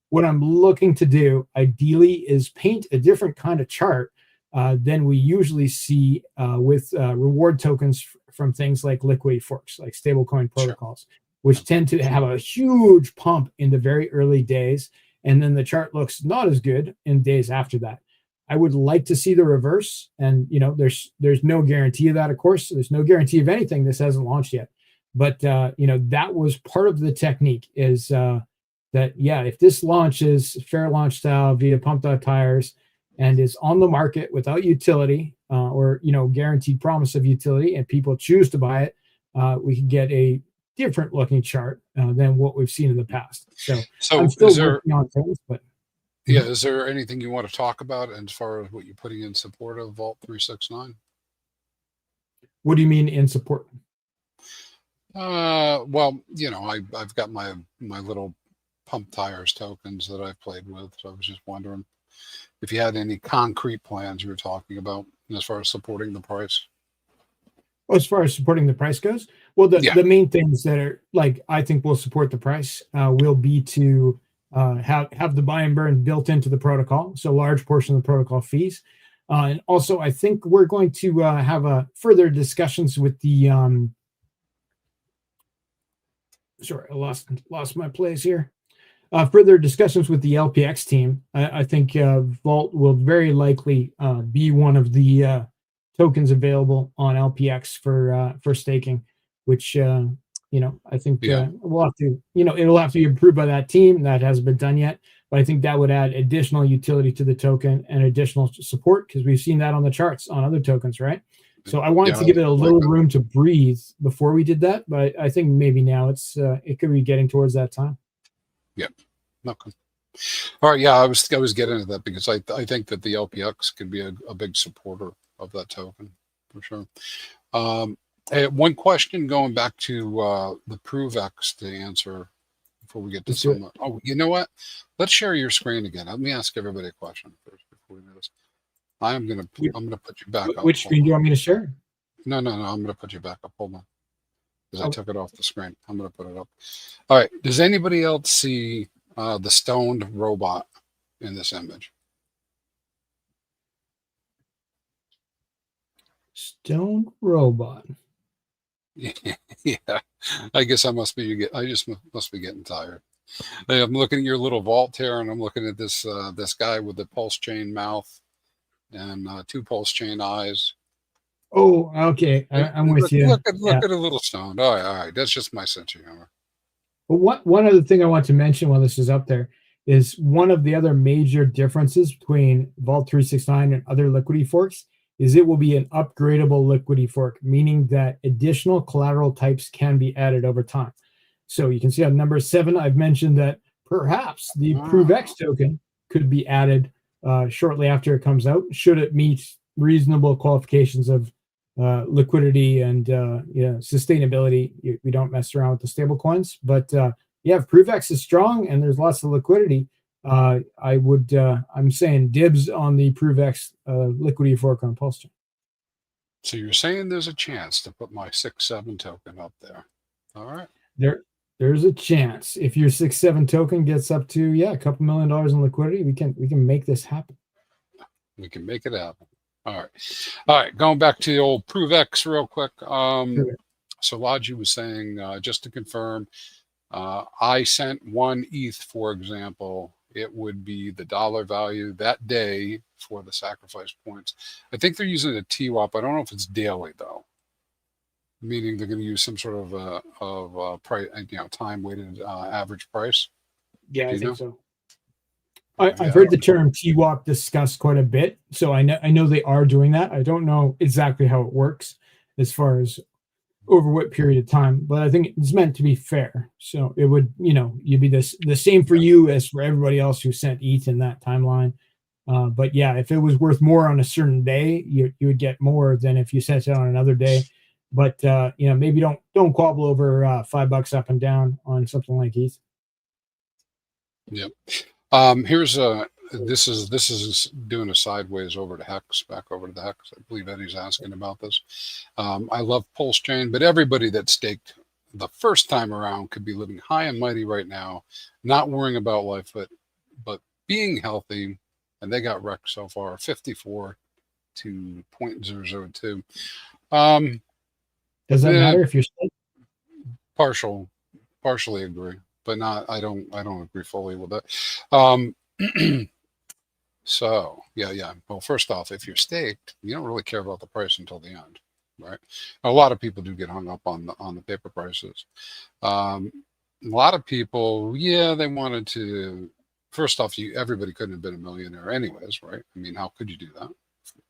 What I'm looking to do, ideally, is paint a different kind of chart than we usually see with reward tokens from things like liquidity forks, like stablecoin protocols, which tend to have a huge pump in the very early days, and then the chart looks not as good in days after that. I would like to see the reverse, and there's no guarantee of that. Of course, there's no guarantee of anything. This hasn't launched yet, but that was part of the technique. Is that if this launches fair launch style via pump.tires and is on the market without utility or guaranteed promise of utility, and people choose to buy it, we can get a different looking chart than what we've seen in the past. So I'm still working on things, but. Yeah, is there anything you want to talk about as far as what you're putting in support of Vault 369? What do you mean in support? Well, I've got my little Pump Tires tokens that I've played with, so I was just wondering if you had any concrete plans you were talking about as far as supporting the price. As far as supporting the price goes, well, the main things that are I think will support the price will be to have the buy and burn built into the protocol, so a large portion of the protocol fees, and also I think we're going to have further discussions with the sorry, I lost my place here. Further discussions with the LPX team. I think Vault will very likely be one of the tokens available on LPX for staking, which I think we'll have to, it'll have to be approved by that team. That hasn't been done yet, but I think that would add additional utility to the token and additional support, because we've seen that on the charts on other tokens, right? So I wanted to give it a little room to breathe before we did that, but I think maybe now it could be getting towards that time. Yep. Okay. All right. Yeah, I was getting into that because I think that the LPX could be a big supporter of that token for sure. One question going back to the ProveX to answer before we get to some. Oh, you know what? Let's share your screen again. Let me ask everybody a question first before we do this. I'm gonna put you back up. Which screen do you want me to share? No. I'm gonna put you back up. Hold on, because I took it off the screen. I'm gonna put it up. All right. Does anybody else see the stoned robot in this image? Stoned robot. Yeah, I guess I must be getting tired. I'm looking at your little vault here, and I'm looking at this guy with the Pulsechain mouth and 2 Pulsechain eyes. Oh, okay. I'm with you. Look at a little stone. All right. That's just my sense of humor. Well, one other thing I want to mention while this is up there is one of the other major differences between Vault 369 and other liquidity forks is it will be an upgradable liquidity fork, meaning that additional collateral types can be added over time. So you can see on number 7, I've mentioned that perhaps the ProveX token could be added shortly after it comes out, should it meet reasonable qualifications of liquidity and sustainability. We don't mess around with the stable coins, but if ProveX is strong and there's lots of liquidity, I'm saying dibs on the ProveX liquidity fork on Pulsechain. So you're saying there's a chance to put my 6-7 token up there. All right. There's a chance. If your 6-7 token gets up to a couple $1 million in liquidity, we can make this happen. We can make it happen. All right. Going back to the old Prove X real quick. So Logi was saying, just to confirm, I sent 1 ETH, for example, it would be the dollar value that day for the sacrifice points. I think they're using a TWAP. I don't know if it's daily though, meaning they're going to use some sort of price, time weighted average price. Yeah, I think so. I've heard the term TWAP discussed quite a bit, so I know they are doing that. I don't know exactly how it works as far as over what period of time, but I think it's meant to be fair. So it would, you'd be the same for you as for everybody else who sent ETH in that timeline. But yeah, if it was worth more on a certain day, you would get more than if you sent it on another day. But maybe don't quabble over $5 up and down on something like ETH. Yep. Here's this is doing a sideways over to Hex, back over to the Hex. I believe Eddie's asking about this. I love Pulsechain, but everybody that staked the first time around could be living high and mighty right now, not worrying about life, but being healthy. And they got wrecked so far, 54 to 0.002. Does that matter if you're staked? Partially agree. But not, I don't agree fully with that. So yeah. Well, first off, if you're staked, you don't really care about the price until the end, right? A lot of people do get hung up on the paper prices. A lot of people, they wanted to. First off, everybody couldn't have been a millionaire anyways, right? I mean, how could you do that,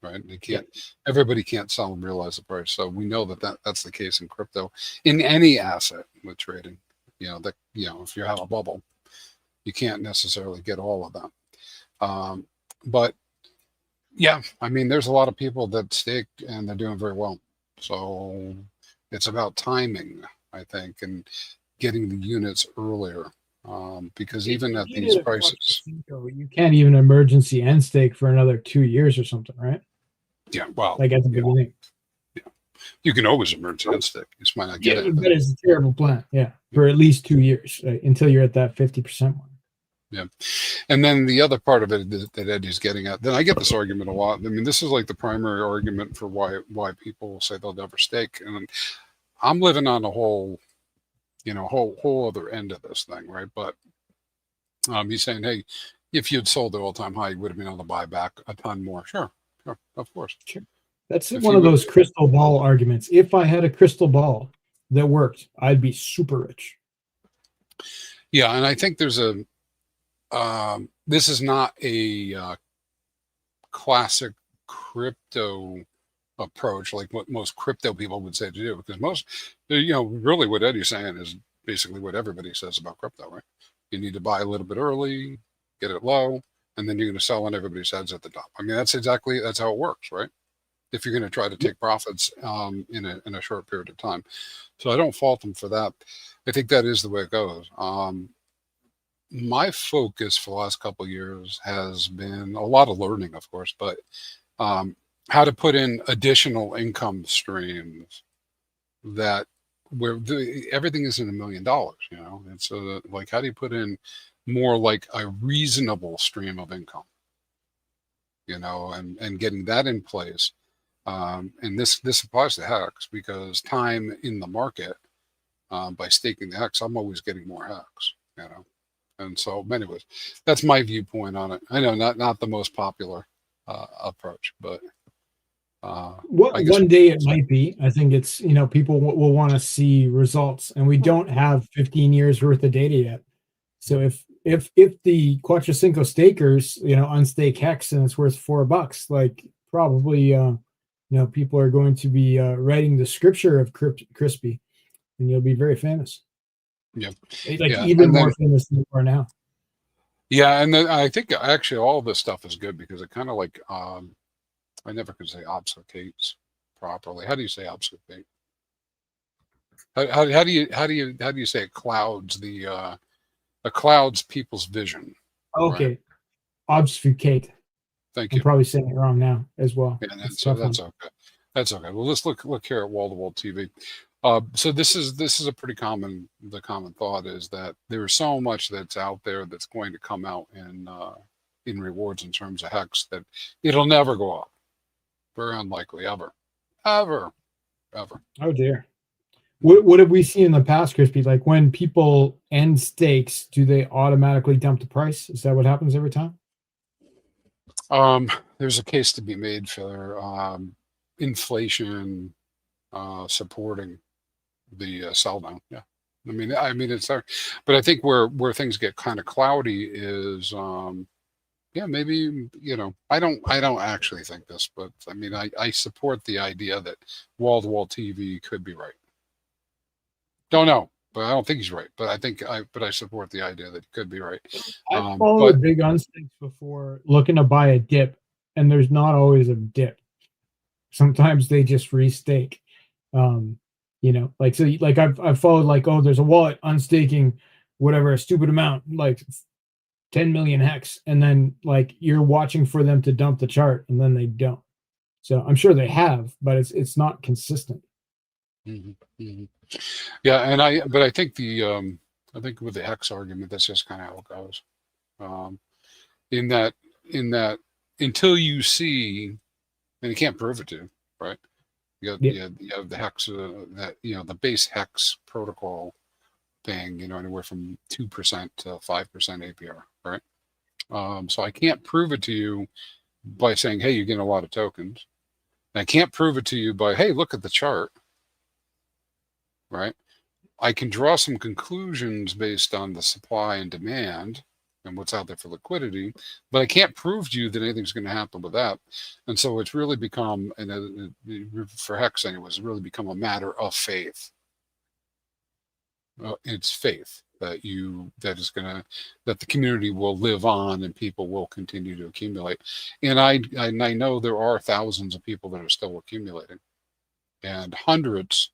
right? They can't. Everybody can't sell and realize the price. So we know that's the case in crypto, in any asset with trading. If you have a bubble, you can't necessarily get all of that. But yeah, I mean, there's a lot of people that stake and they're doing very well. So it's about timing, I think, and getting the units earlier. Because even at these prices, you can't even emergency end stake for another 2 years or something, right? Yeah, well, like at the beginning. You can always emergency end stake. You just might not get it. But it's a terrible plan. Yeah, for at least 2 years until you're at that 50% one. Yeah, and then the other part of it that Eddie's getting at. Then I get this argument a lot. I mean, this is like the primary argument for why people say they'll never stake, and I'm living on a whole other end of this thing, right? But he's saying, hey, if you'd sold the all-time high, you would have been able to buy back a ton more. Sure, of course. Sure. That's one of those crystal ball arguments. If I had a crystal ball that worked, I'd be super rich. Yeah, and I think there's this is not a classic crypto approach like what most crypto people would say to do, because most, really what Eddie's saying is basically what everybody says about crypto, right? You need to buy a little bit early, get it low, and then you're going to sell on everybody's heads at the top. I mean, that's how it works, right? If you're going to try to take profits in a short period of time. So I don't fault them for that. I think that is the way it goes. My focus for the last couple of years has been a lot of learning, of course, but how to put in additional income streams that where everything isn't $1 million, and so like, how do you put in more like a reasonable stream of income, and getting that in place. And this applies to Hex, because time in the market, by staking the Hex, I'm always getting more Hex, and so anyways, that's my viewpoint on it. I know not the most popular approach, but one day it might be. I think it's, people will want to see results, and we don't have 15 years worth of data yet. So if the Quattro Cinco stakers, unstake Hex and it's worth $4, like probably, people are going to be writing the scripture of Crispy, and you'll be very famous. Yeah, even more famous than you are now. Yeah, and then I think actually all of this stuff is good, because it kind of like I never could say obfuscates properly. How do you say obfuscate? How do you say it clouds clouds people's vision? Okay, right? Obfuscate. Thank you. I'm probably saying it wrong now as well. Yeah, so that's okay. That's okay. Well, let's look here at wall-to-wall TV. So this is a pretty common. The common thought is that there's so much that's out there that's going to come out in in rewards in terms of hex that it'll never go up. Very unlikely, ever. Ever. Oh dear. What have we seen in the past, Crispy? Like when people end stakes, do they automatically dump the price? Is that what happens every time? There's a case to be made for inflation supporting the sell down. Yeah. I mean it's there, but I think where things get kind of cloudy is yeah, maybe, I don't actually think this, but I mean I support the idea that wall-to-wall TV could be right. Don't know, but I don't think he's right. But I support the idea that it could be right. I followed big unstakes before looking to buy a dip, and there's not always a dip. Sometimes they just restake. I've followed like, oh, there's a wallet unstaking whatever, a stupid amount, like 10 million hex, and then like you're watching for them to dump the chart and then they don't. So I'm sure they have, but it's not consistent. Yeah, but I think I think with the hex argument, that's just kind of how it goes. In that until you see, and you can't prove it to, right? You have the hex that the base hex protocol paying anywhere from 2% to 5% APR, right? So I can't prove it to you by saying, hey, you're getting a lot of tokens. And I can't prove it to you by, hey, look at the chart, right? I can draw some conclusions based on the supply and demand and what's out there for liquidity, but I can't prove to you that anything's going to happen with that. And so it's really become, and for hex anyway, it's really become a matter of faith. It's faith that that the community will live on and people will continue to accumulate. And I know there are thousands of people that are still accumulating, and hundreds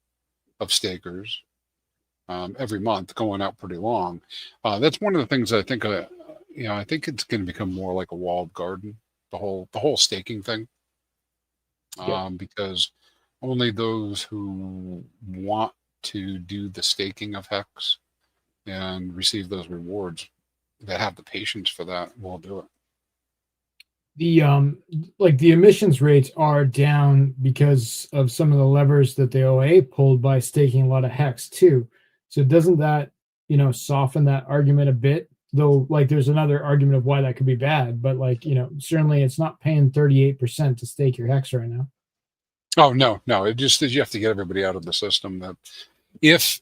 of stakers every month, going out pretty long. That's one of the things I think I think it's going to become more like a walled garden, the whole staking thing, because only those who want to do the staking of hex and receive those rewards that have the patience for that will do it. The emissions rates are down because of some of the levers that the OA pulled by staking a lot of hex too. So doesn't that soften that argument a bit? Though, like, there's another argument of why that could be bad, but certainly it's not paying 38% to stake your hex right now. Oh no, it just is, you have to get everybody out of the system. That if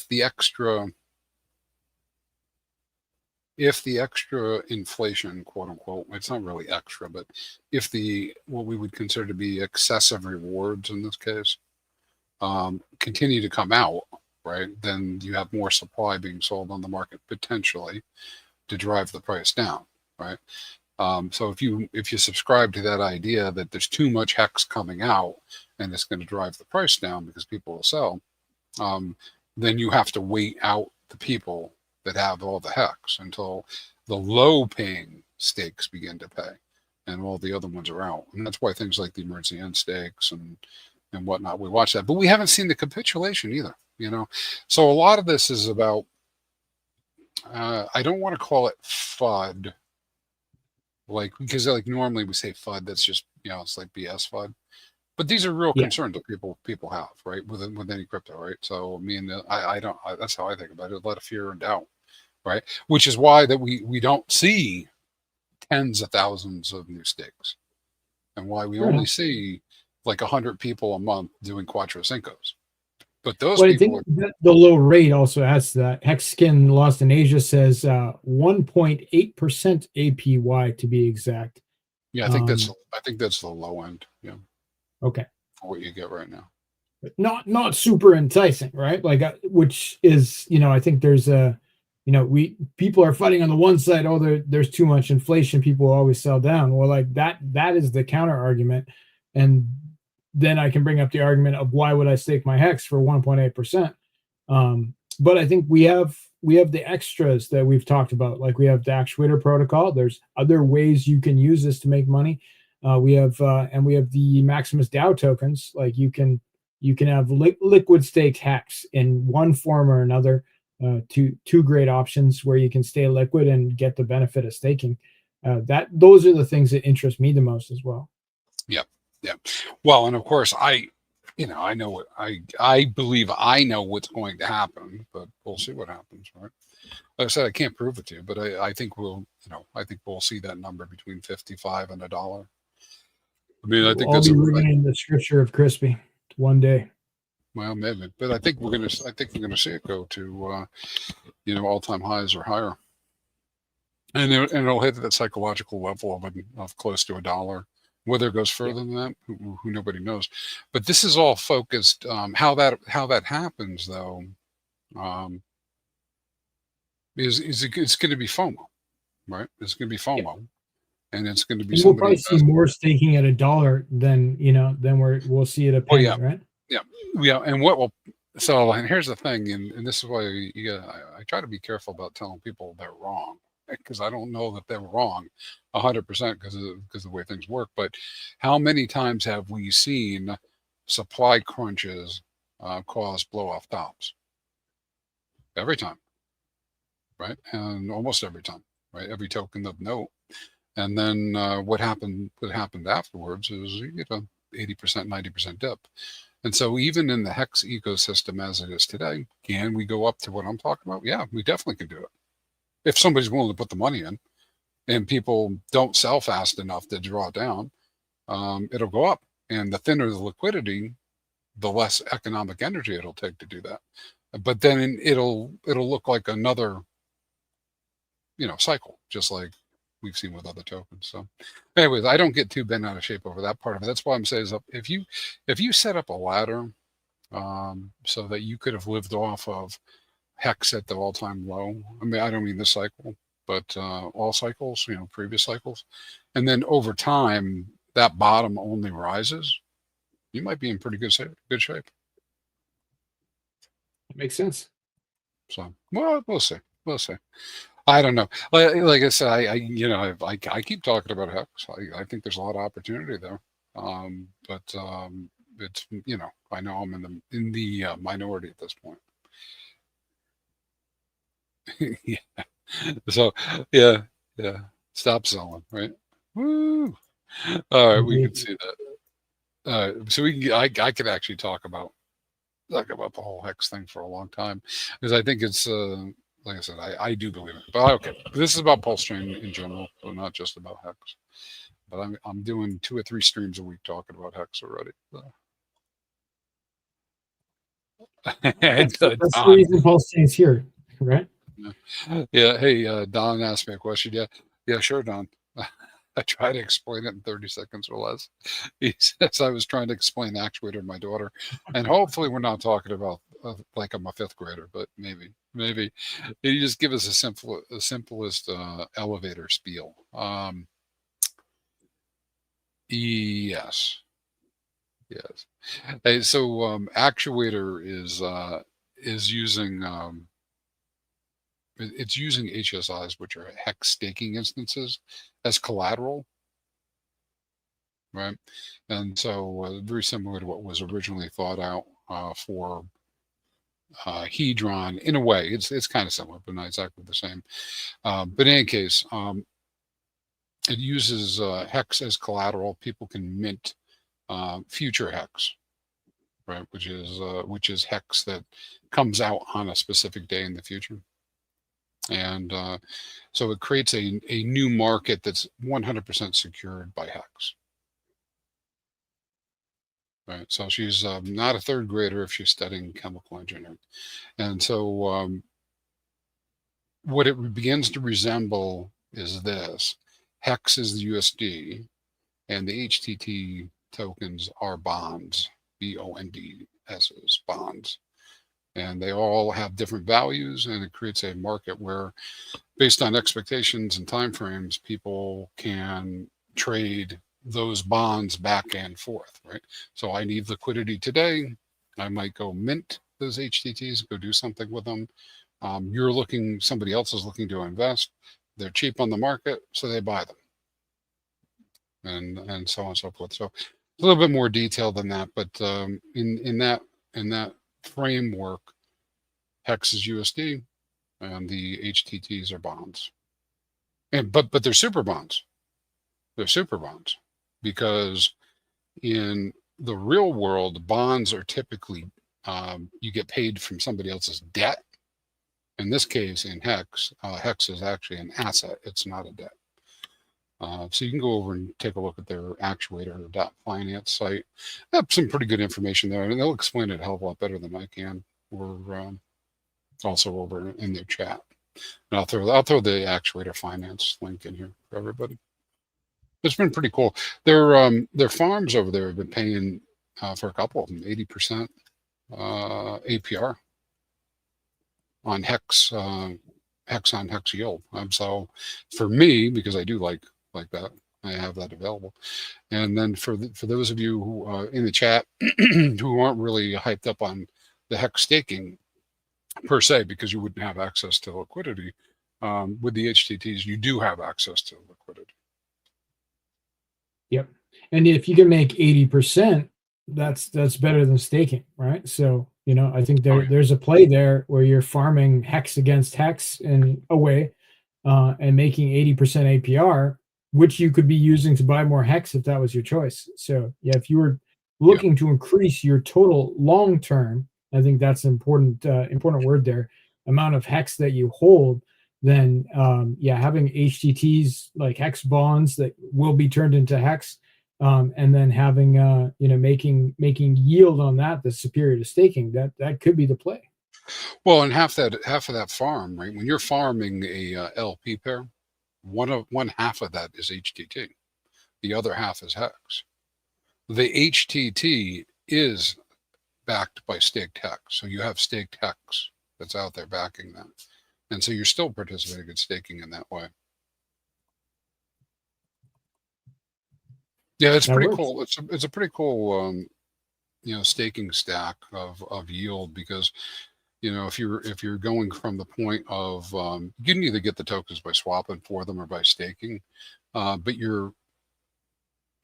the extra inflation, quote unquote, it's not really extra, but if what we would consider to be excessive rewards in this case continue to come out, right, then you have more supply being sold on the market potentially to drive the price down, right? So if you subscribe to that idea that there's too much hex coming out and it's going to drive the price down because people will sell, then you have to wait out the people that have all the hex until the low paying stakes begin to pay and all the other ones are out. And that's why things like the emergency end stakes and whatnot, we watch that, but we haven't seen the capitulation either, So a lot of this is about, I don't want to call it FUD, because normally we say FUD, that's just, it's like BS FUD. But these are real concerns that people have, right, with any crypto, right? So I mean, that's how I think about it. A lot of fear and doubt, right? Which is why that we don't see tens of thousands of new stakes, and why we only see like 100 people a month doing Quattro Cincos. But those people, I think the low rate also adds to that. Hexskin Lost in Asia says 1.8% APY to be exact. Yeah, I think that's the low end. Yeah. Okay. For what you get right now. Not super enticing, right? Like, which is, I think there's people are fighting on the one side. Oh, there's too much inflation. People will always sell down. Well, like that is the counter argument, and then I can bring up the argument of why would I stake my hex for 1.8%? But I think we have the extras that we've talked about. Like we have the actuator protocol. There's other ways you can use this to make money. We have the Maximus DAO tokens. Like you can have liquid stake hex in one form or another. Two great options where you can stay liquid and get the benefit of staking. Those are the things that interest me the most as well. Yeah. Well, and of course, I know what I believe I know what's going to happen, but we'll see what happens, right? Like I said, I can't prove it to you, but I think we'll see that number between 55 and $1. I mean, I think I'll that's be living in the scripture of crispy one day. well, maybe, but I think we're gonna see it go to all-time highs or higher, and it'll hit that psychological level of close to $1. Whether it goes further than that, who nobody knows. But this is all focused. How that happens though, is it's going to be FOMO, right? It's going to be FOMO, and it's going to be And we'll somebody probably see more staking at $1 than we'll see at a penny, right? Yeah. And and here's the thing, and this is why I try to be careful about telling people they're wrong, because I don't know that they're wrong 100% because of the way things work. But how many times have we seen supply crunches cause blow off tops? Every time, right? And almost every time, right? Every token of note. And then what happened afterwards is you get a 80%, 90% dip. And so even in the Hex ecosystem as it is today, can we go up to what I'm talking about? Yeah, we definitely can do it. If somebody's willing to put the money in and people don't sell fast enough to draw it down, it'll go up. And the thinner the liquidity, the less economic energy it'll take to do that. But then it'll look like another, cycle, just like we've seen with other tokens. So anyways, I don't get too bent out of shape over that part of it. That's why I'm saying is if you set up a ladder so that you could have lived off of Hex at the all-time low. I mean, I don't mean this cycle, but all cycles, previous cycles. And then over time, that bottom only rises. You might be in pretty good shape. Makes sense. So, well, we'll see. I don't know. Like I said, I keep talking about Hex. I think there's a lot of opportunity there. But it's I know I'm in the minority at this point. Yeah. So yeah. Stop selling, right? Woo. All right, we can see that. So I could actually talk about the whole Hex thing for a long time, because I think it's like I said, I do believe it. But okay, this is about Pulsechain in general, so not just about Hex. But I'm doing 2 or 3 streams a week talking about Hex already. So. That's the reason Pulsechain's here, right? Yeah. Hey, Don asked me a question. Yeah, sure, Don. I try to explain it in 30 seconds or less. He says I was trying to explain actuator to my daughter, and hopefully we're not talking about like I'm a 5th grader, but maybe you just give us the simplest elevator spiel. Yes. Hey, so actuator is using it's using HSIs, which are Hex staking instances, as collateral, right? And so very similar to what was originally thought out for Hedron. In a way, it's kind of similar, but not exactly the same. But in any case, it uses Hex as collateral. People can mint future Hex, right? Which is Hex that comes out on a specific day in the future. And so it creates a new market that's 100% secured by Hex. Right. So she's not a 3rd grader if she's studying chemical engineering. And so what it begins to resemble is this. Hex is the USD, and the HTT tokens are bonds, BONDs, bonds. And they all have different values, and it creates a market where, based on expectations and timeframes, people can trade those bonds back and forth, right? So I need liquidity today. I might go mint those HTTs, go do something with them. Somebody else is looking to invest. They're cheap on the market, so they buy them. And so on and so forth. So a little bit more detail than that, but in that framework, Hex is USD and the HTTs are bonds. But they're super bonds. They're super bonds because in the real world, bonds are typically you get paid from somebody else's debt. In this case, in Hex, Hex is actually an asset. It's not a debt. So you can go over and take a look at their actuator.finance site. They have some pretty good information there, and they'll explain it a hell of a lot better than I can. Or also over in their chat. And I'll throw the actuator finance link in here for everybody. It's been pretty cool. Their farms over there have been paying for a couple of them 80% APR on Hex on Hex yield. So for me, because I do like that, I have that available. And then for those of you who in the chat who aren't really hyped up on the Hex staking per se, because you wouldn't have access to liquidity, with the HTTs, you do have access to liquidity. Yep. And if you can make 80%, that's better than staking, right? So, I think there's a play there where you're farming Hex against Hex in a way, and making 80% APR, which you could be using to buy more Hex if that was your choice. So yeah, if you were looking to increase your total long term, I think that's an important word there, amount of Hex that you hold, then having HTTs like Hex bonds that will be turned into Hex, and then having making yield on that that's superior to staking, that could be the play. Well, and half of that farm, right? When you're farming a LP pair, one half of that is HTT, the other half is Hex. The HTT is backed by staked Hex, so you have staked Hex that's out there backing that, and so you're still participating in staking in that way. Yeah, it's pretty cool. It's a pretty cool staking stack of yield, because if you're going from the point of you can either get the tokens by swapping for them or by staking, but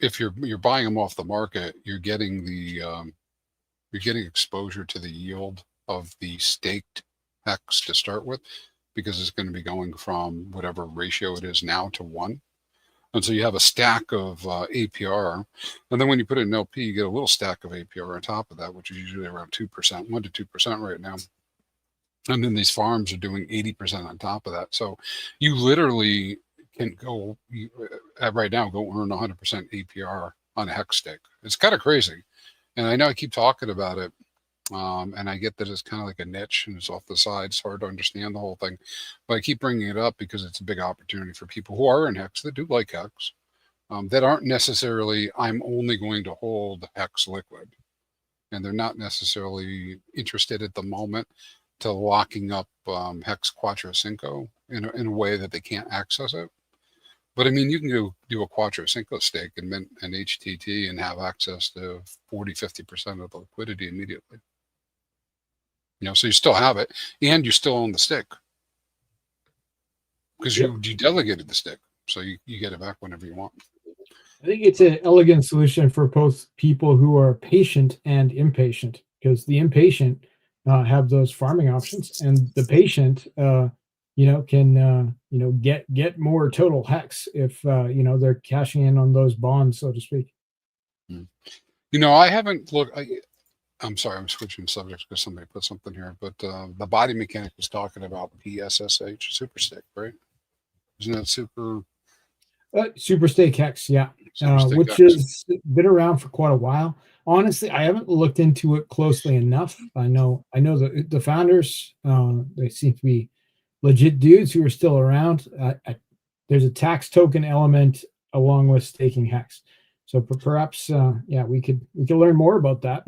if you're buying them off the market, you're getting exposure to the yield of the staked Hex to start with, because it's going to be going from whatever ratio it is now to 1. And so you have a stack of APR, and then when you put it in LP, you get a little stack of APR on top of that, which is usually around 2%, 1 to 2% right now. And then these farms are doing 80% on top of that. So you literally can go right now go earn 100% APR on a Hex stake. It's kind of crazy, and I know I keep talking about it, and I get that it's kind of like a niche and it's off the side. It's hard to understand the whole thing, but I keep bringing it up because it's a big opportunity for people who are in Hex, that do like Hex, that aren't necessarily, I'm only going to hold Hex liquid, and they're not necessarily interested at the moment to locking up Hex Quattro Cinco in a way that they can't access it. But I mean, you can go do a Quattro Cinco stake and mint an HTT and have access to 40-50% of the liquidity immediately. So you still have it, and you still own the stick, because you delegated the stick, so you get it back whenever you want. I think it's an elegant solution for both people who are patient and impatient, because the impatient have those farming options, and the patient can get more total Hex if they're cashing in on those bonds, so to speak. I haven't looked. I'm sorry, I'm switching subjects because somebody put something here, but the body mechanic was talking about PSSH super stick, right? Isn't that super stake Hex? Yeah, which has been around for quite a while. Honestly, I haven't looked into it closely enough. I know the founders, they seem to be legit dudes who are still around. There's a tax token element along with staking Hex, so perhaps we could learn more about that.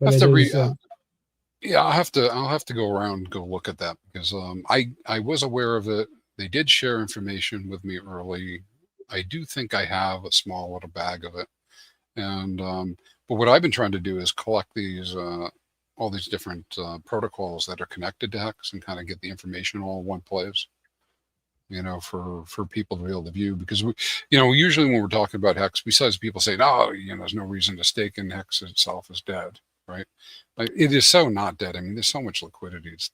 But I'll have to go around and go look at that, because I was aware of it. They did share information with me early. I do think I have a small little bag of it, and but what I've been trying to do is collect these all these different protocols that are connected to Hex and kind of get the information all in one place, for people to be able to view, because usually when we're talking about Hex, besides people saying, there's no reason to stake in Hex itself is dead, right? Like, it is so not dead. I mean, there's so much liquidity. It's,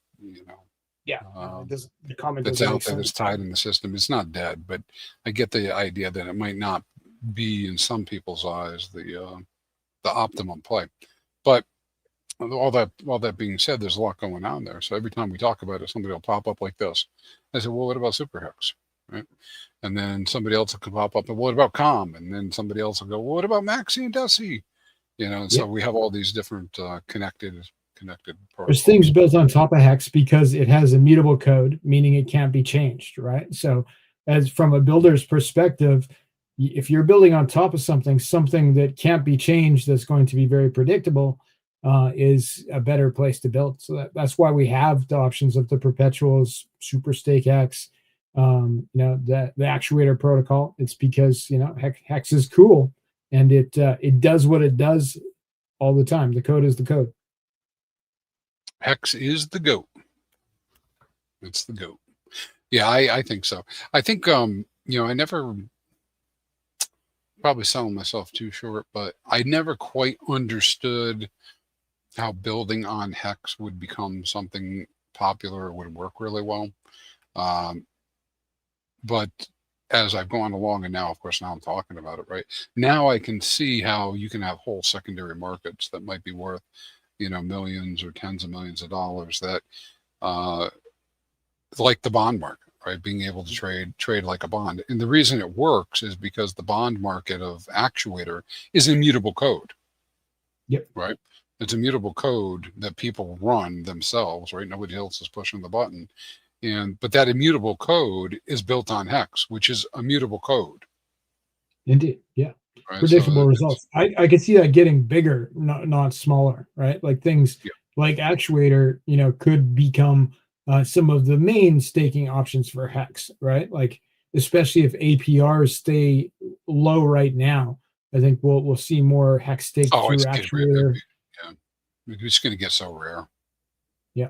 Yeah, the comment that's doesn't out make there that's sense. tied in the system. It's not dead, but I get the idea that it might not be in some people's eyes the optimum play. But all that being said, there's a lot going on there. So every time we talk about it, somebody will pop up like this. I said, well, what about super hex, right? And then somebody else will pop up, and what about com? And then somebody else will go, well, what about maxi and desi? You know, and so we have all these different connected There's protocols. things built on top of hex because it has immutable code, meaning it can't be changed, right? So as from a builder's perspective, if you're building on top of something that can't be changed, that's going to be very predictable, is a better place to build. So that's why we have the options of the perpetuals, super stake hex, you know, the actuator protocol. It's because, you know, hex is cool, and it does what it does all the time. The code is the code. Hex is the GOAT. It's the GOAT. Yeah, I think so. I think you know, I never, probably selling myself too short, but I never quite understood how building on hex would become something popular or would work really well. But as I've gone along, and now, of course, now I'm talking about it, right? Now I can see how you can have whole secondary markets that might be worth, you know, millions or tens of millions of dollars that, like the bond market, right? Being able to trade like a bond. And the reason it works is because the bond market of actuator is immutable code. Yep. Right. It's immutable code that people run themselves, right? Nobody else is pushing the button. But that immutable code is built on hex, which is immutable code. Indeed. Yeah. Right? Predictable So results. I could see that getting bigger, not smaller, right? Like things like actuator, you know, could become some of the main staking options for hex, right? Like especially if APRs stay low right now, I think we'll see more hex stake through it's getting actuator. yeah, it's going to get so rare. Yeah,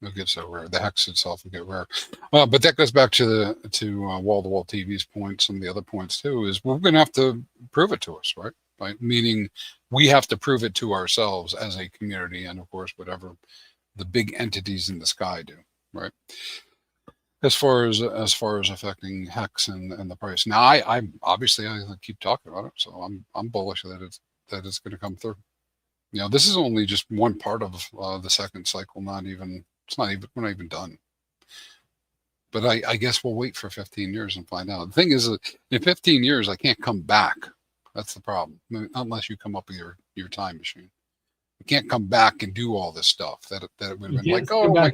it'll get so rare. The hex itself will get rare. Well, but that goes back to wall-to-wall TV's point. Some of the other points too is we're going to have to prove it to us, right? Meaning we have to prove it to ourselves as a community, and of course, whatever the big entities in the sky do, right? As far as affecting hex and the price. Now, I obviously I keep talking about it, so I'm bullish that it's going to come through. You know, this is only just one part of the second cycle. We're not even done. But I guess we'll wait for 15 years and find out. The thing is, in 15 years, I can't come back. That's the problem. Unless you come up with your time machine. You can't come back and do all this stuff that it would have been like, oh my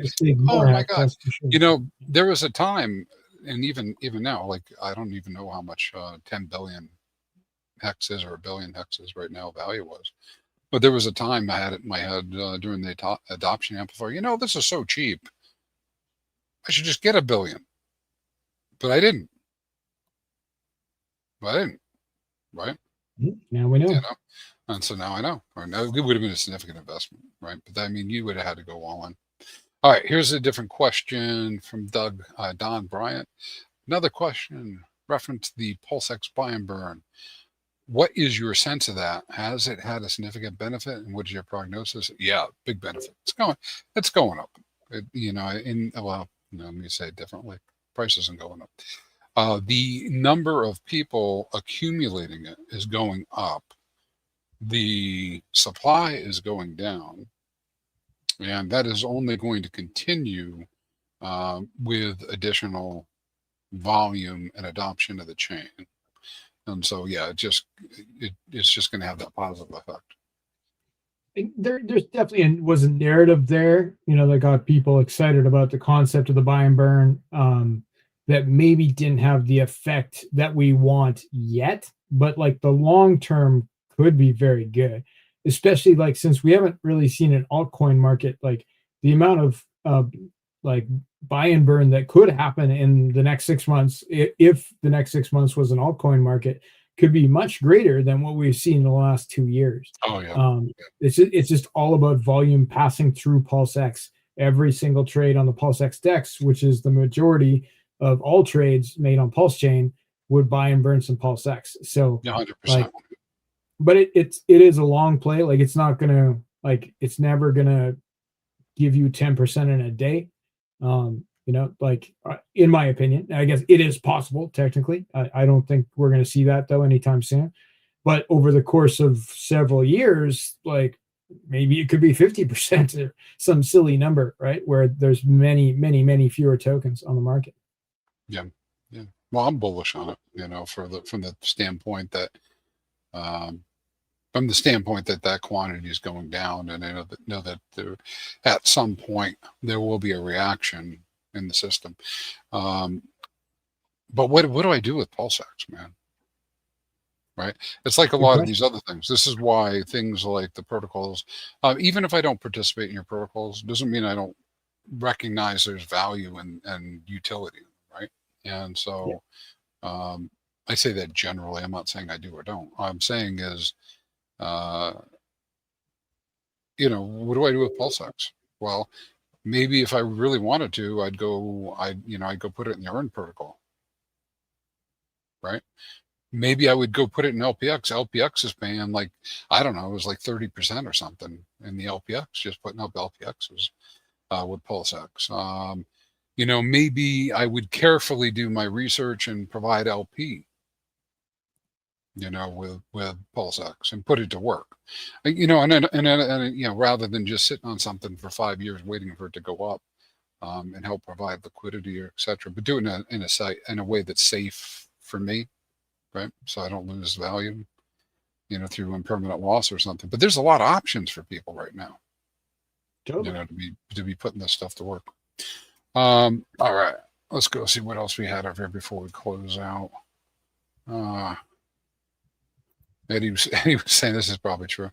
God. Sure. You know, there was a time, and even now, like, I don't even know how much 10 billion hexes or a billion hexes right now value was. But there was a time I had it in my head during the adoption amplifier. You know, this is so cheap. I should just get a billion. But I didn't. Right? Now we know. You know? And so now I know. Or no, it would have been a significant investment, right? But I mean, you would have had to go all in. All right, here's a different question from Don Bryant. Another question, reference the Pulsechain buy and burn. What is your sense of that? Has it had a significant benefit, and what is your prognosis? Yeah, big benefit. It's going up. You know, let me say it differently. Price isn't going up. The number of people accumulating it is going up. The supply is going down, and that is only going to continue with additional volume and adoption of the chain. And so, yeah, it's just going to have that positive effect. There's definitely was a narrative there, you know, that got people excited about the concept of the buy and burn, that maybe didn't have the effect that we want yet, but like the long term could be very good, especially like since we haven't really seen an altcoin market, like the amount of like buy and burn that could happen in the next 6 months, if the next 6 months was an altcoin market, could be much greater than what we've seen in the last 2 years. Oh yeah. It's just all about volume passing through PulseX. Every single trade on the PulseX DEX, which is the majority of all trades made on Pulsechain, would buy and burn some PulseX. So 100%. Like, but it is a long play. Like it's not gonna, like, it's never gonna give you 10% in a day. Like in my opinion, I guess it is possible technically. I don't think we're going to see that though anytime soon. But over the course of several years, like maybe it could be 50% or some silly number, right? Where there's many, many, many fewer tokens on the market. Yeah. Yeah. Well, I'm bullish on it, from the standpoint that, that quantity is going down, and I know that there, at some point there will be a reaction in the system. But what do I do with Pulsechain, man? Right? It's like a lot of these other things. This is why things like the protocols, even if I don't participate in your protocols, doesn't mean I don't recognize there's value and utility, right? And so I say that generally. I'm not saying I do or don't. All I'm saying is, what do I do with Pulsechain? Well, maybe if I really wanted to, I'd go put it in the earn protocol, right? Maybe I would go put it in LPX. LPX is paying like, I don't know, it was like 30% or something in the LPX, just putting up LPXs with Pulsechain. Maybe I would carefully do my research and provide LP, with Pulsechain and put it to work, and rather than just sitting on something for 5 years waiting for it to go up, and help provide liquidity or etc. But do it in a way that's safe for me, right? So I don't lose value, through impermanent loss or something. But there's a lot of options for people right now, totally. to be putting this stuff to work. All right, let's go see what else we had over here before we close out. Eddie was saying this is probably true.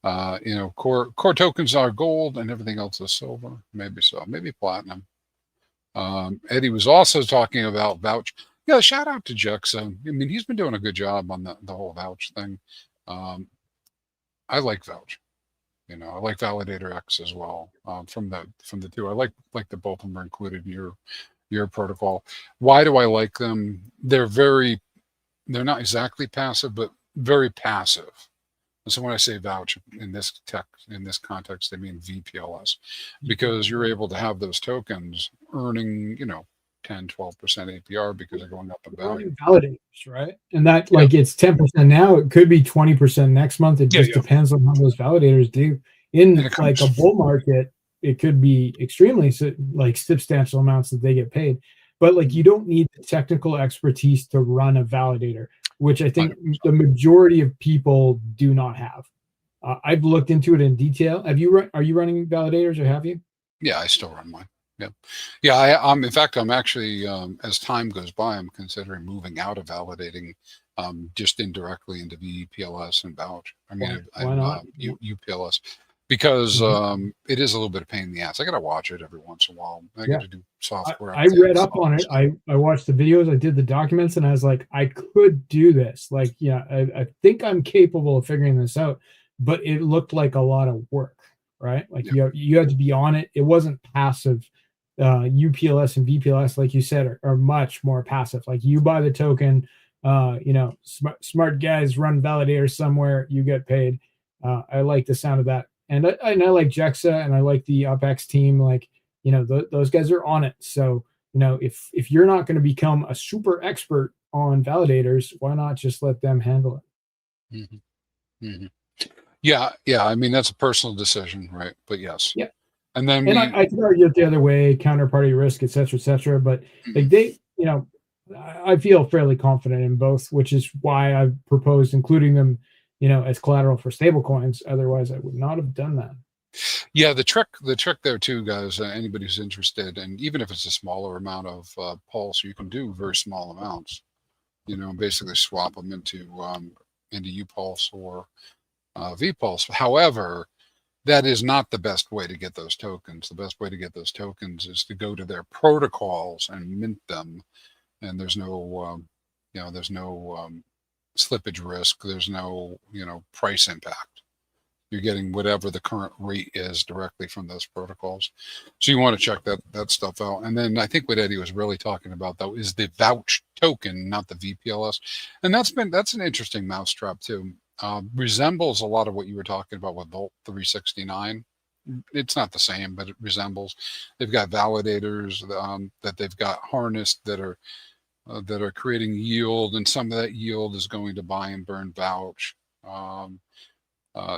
Core tokens are gold and everything else is silver. Maybe so. Maybe platinum. Eddie was also talking about vouch. Yeah, shout out to Jexa. I mean, he's been doing a good job on the whole vouch thing. I like vouch. I like Validator X as well. From the two, I like that both of them are included in your protocol. Why do I like them? They're not exactly passive, but very passive. And so when I say vouch in this context, I mean VPLS, because you're able to have those tokens earning, 10, 12% APR because they're going up in value. Validators, right? And that it's 10% now. It could be 20% next month. It just depends on how those validators do. In like a bull market, it could be extremely substantial amounts that they get paid. But you don't need the technical expertise to run a validator, which I think 100%. The majority of people do not have. I've looked into it in detail. Are you running validators, or have you? Yeah, I still run mine. Yeah. I'm in fact, I'm actually, as time goes by, I'm considering moving out of validating, just indirectly into VPLS and vouch. I mean, why not? UPLS, because it is a little bit of pain in the ass. I got to watch it every once in a while. I got to do software. I read up on it. I watched the videos. I did the documents, and I was like, I could do this. I think I'm capable of figuring this out. But it looked like a lot of work, right? You had to be on it. It wasn't passive. UPLS and VPLS, like you said, are much more passive. Like you buy the token, smart guys run validators somewhere, you get paid. I like the sound of that, and I like Jexa, and I like the UpX team. Those guys are on it. So if you're not going to become a super expert on validators, why not just let them handle it? Mm-hmm. Mm-hmm. Yeah. I mean, that's a personal decision, right? But yes. Yeah. And then I can argue it the other way, counterparty risk, et cetera, but I feel fairly confident in both, which is why I've proposed including them, as collateral for stable coins. Otherwise, I would not have done that. Yeah, the trick there too, guys. Anybody who's interested, and even if it's a smaller amount of Pulse, you can do very small amounts. Basically swap them into UPulse or VPulse. However, that is not the best way to get those tokens. The best way to get those tokens is to go to their protocols and mint them. And there's no, slippage risk. There's no, price impact. You're getting whatever the current rate is directly from those protocols. So you want to check that stuff out. And then I think what Eddie was really talking about, though, is the vouch token, not the VPLS. And that's an interesting mousetrap too. Resembles a lot of what you were talking about with Volt 369, it's not the same, but it resembles. They've got validators that they've got harnessed that are creating yield, and some of that yield is going to buy and burn vouch.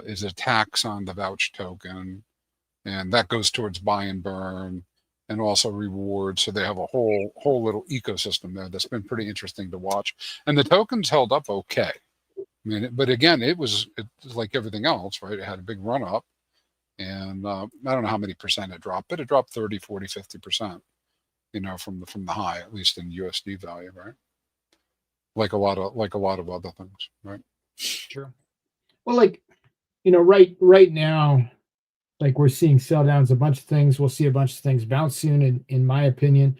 Is a tax on the vouch token, and that goes towards buy and burn, and also reward. So they have a whole little ecosystem there that's been pretty interesting to watch. And the tokens held up okay. I mean, but again, it was like everything else, right? It had a big run up, and I don't know how many percent it dropped, but it dropped 30, 40, 50%, from the high, at least in USD value, right? Like a lot of other things, right? Sure. Well, right now, like we're seeing sell downs, a bunch of things. We'll see a bunch of things bounce soon, in my opinion.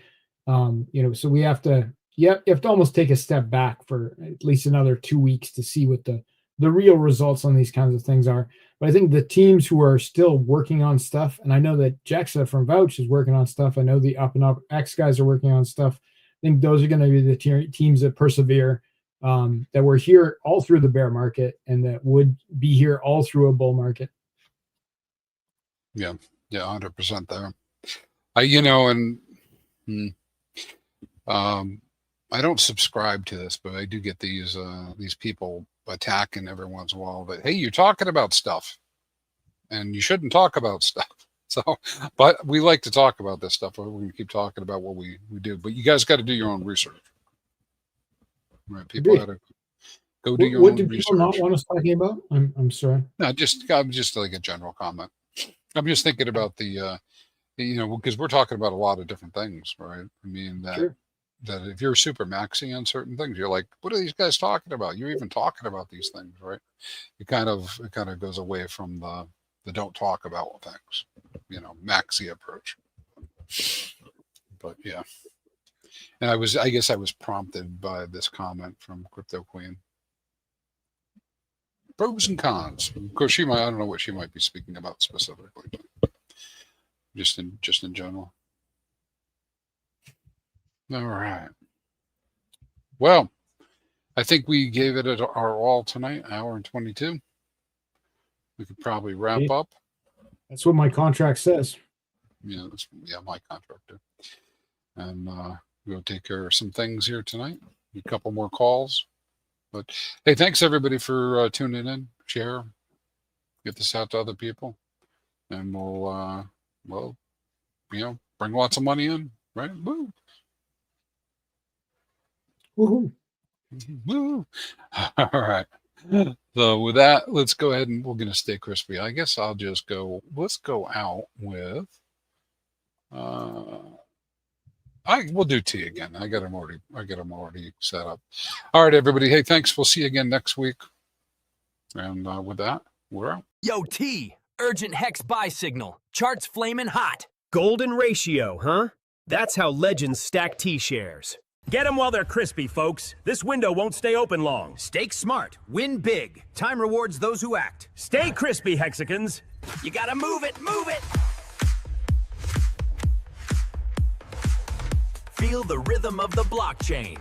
So we have to, you have to almost take a step back for at least another 2 weeks to see what the real results on these kinds of things are. But I think the teams who are still working on stuff, and I know that Jexa from Vouch is working on stuff. I know the Up and Up X guys are working on stuff. I think those are going to be the teams that persevere, that were here all through the bear market and that would be here all through a bull market. Yeah, 100% there. I don't subscribe to this, but I do get these people attacking every once in a while that, hey, you're talking about stuff and you shouldn't talk about stuff. So, but we like to talk about this stuff. We're going to keep talking about what we do, but you guys got to do your own research. Right? People got to go do your own research. What do people not want us talking about? I'm sorry. No, I'm just like a general comment. I'm just thinking about the, because we're talking about a lot of different things, right? I mean, that if you're super maxing on certain things, you're like, what are these guys talking about? You're even talking about these things, right? It kind of goes away from the don't talk about things, maxi approach. But yeah. And I guess I was prompted by this comment from Crypto Queen. Pros and cons. Of course, I don't know what she might be speaking about specifically, but just in general. All right. Well, I think we gave it our all tonight, hour and 22. We could probably wrap up. That's what my contract says. Yeah, my contract too. And we'll take care of some things here tonight. A couple more calls. But hey, thanks everybody for tuning in. Share, get this out to other people, and we'll bring lots of money in, right? Woo! Woohoo! Woo! All right. So with that, let's go ahead and we're going to stay crispy. I guess I'll just go. Let's go out with. We'll do tea again. I got them already set up. All right, everybody. Hey, thanks. We'll see you again next week. And with that, we're out. Yo, T. Urgent hex buy signal. Charts flaming hot. Golden ratio, huh? That's how legends stack T-shares. Get them while they're crispy, folks. This window won't stay open long. Stake smart. Win big. Time rewards those who act. Stay crispy, Hexicans. You gotta move it, move it. Feel the rhythm of the blockchain.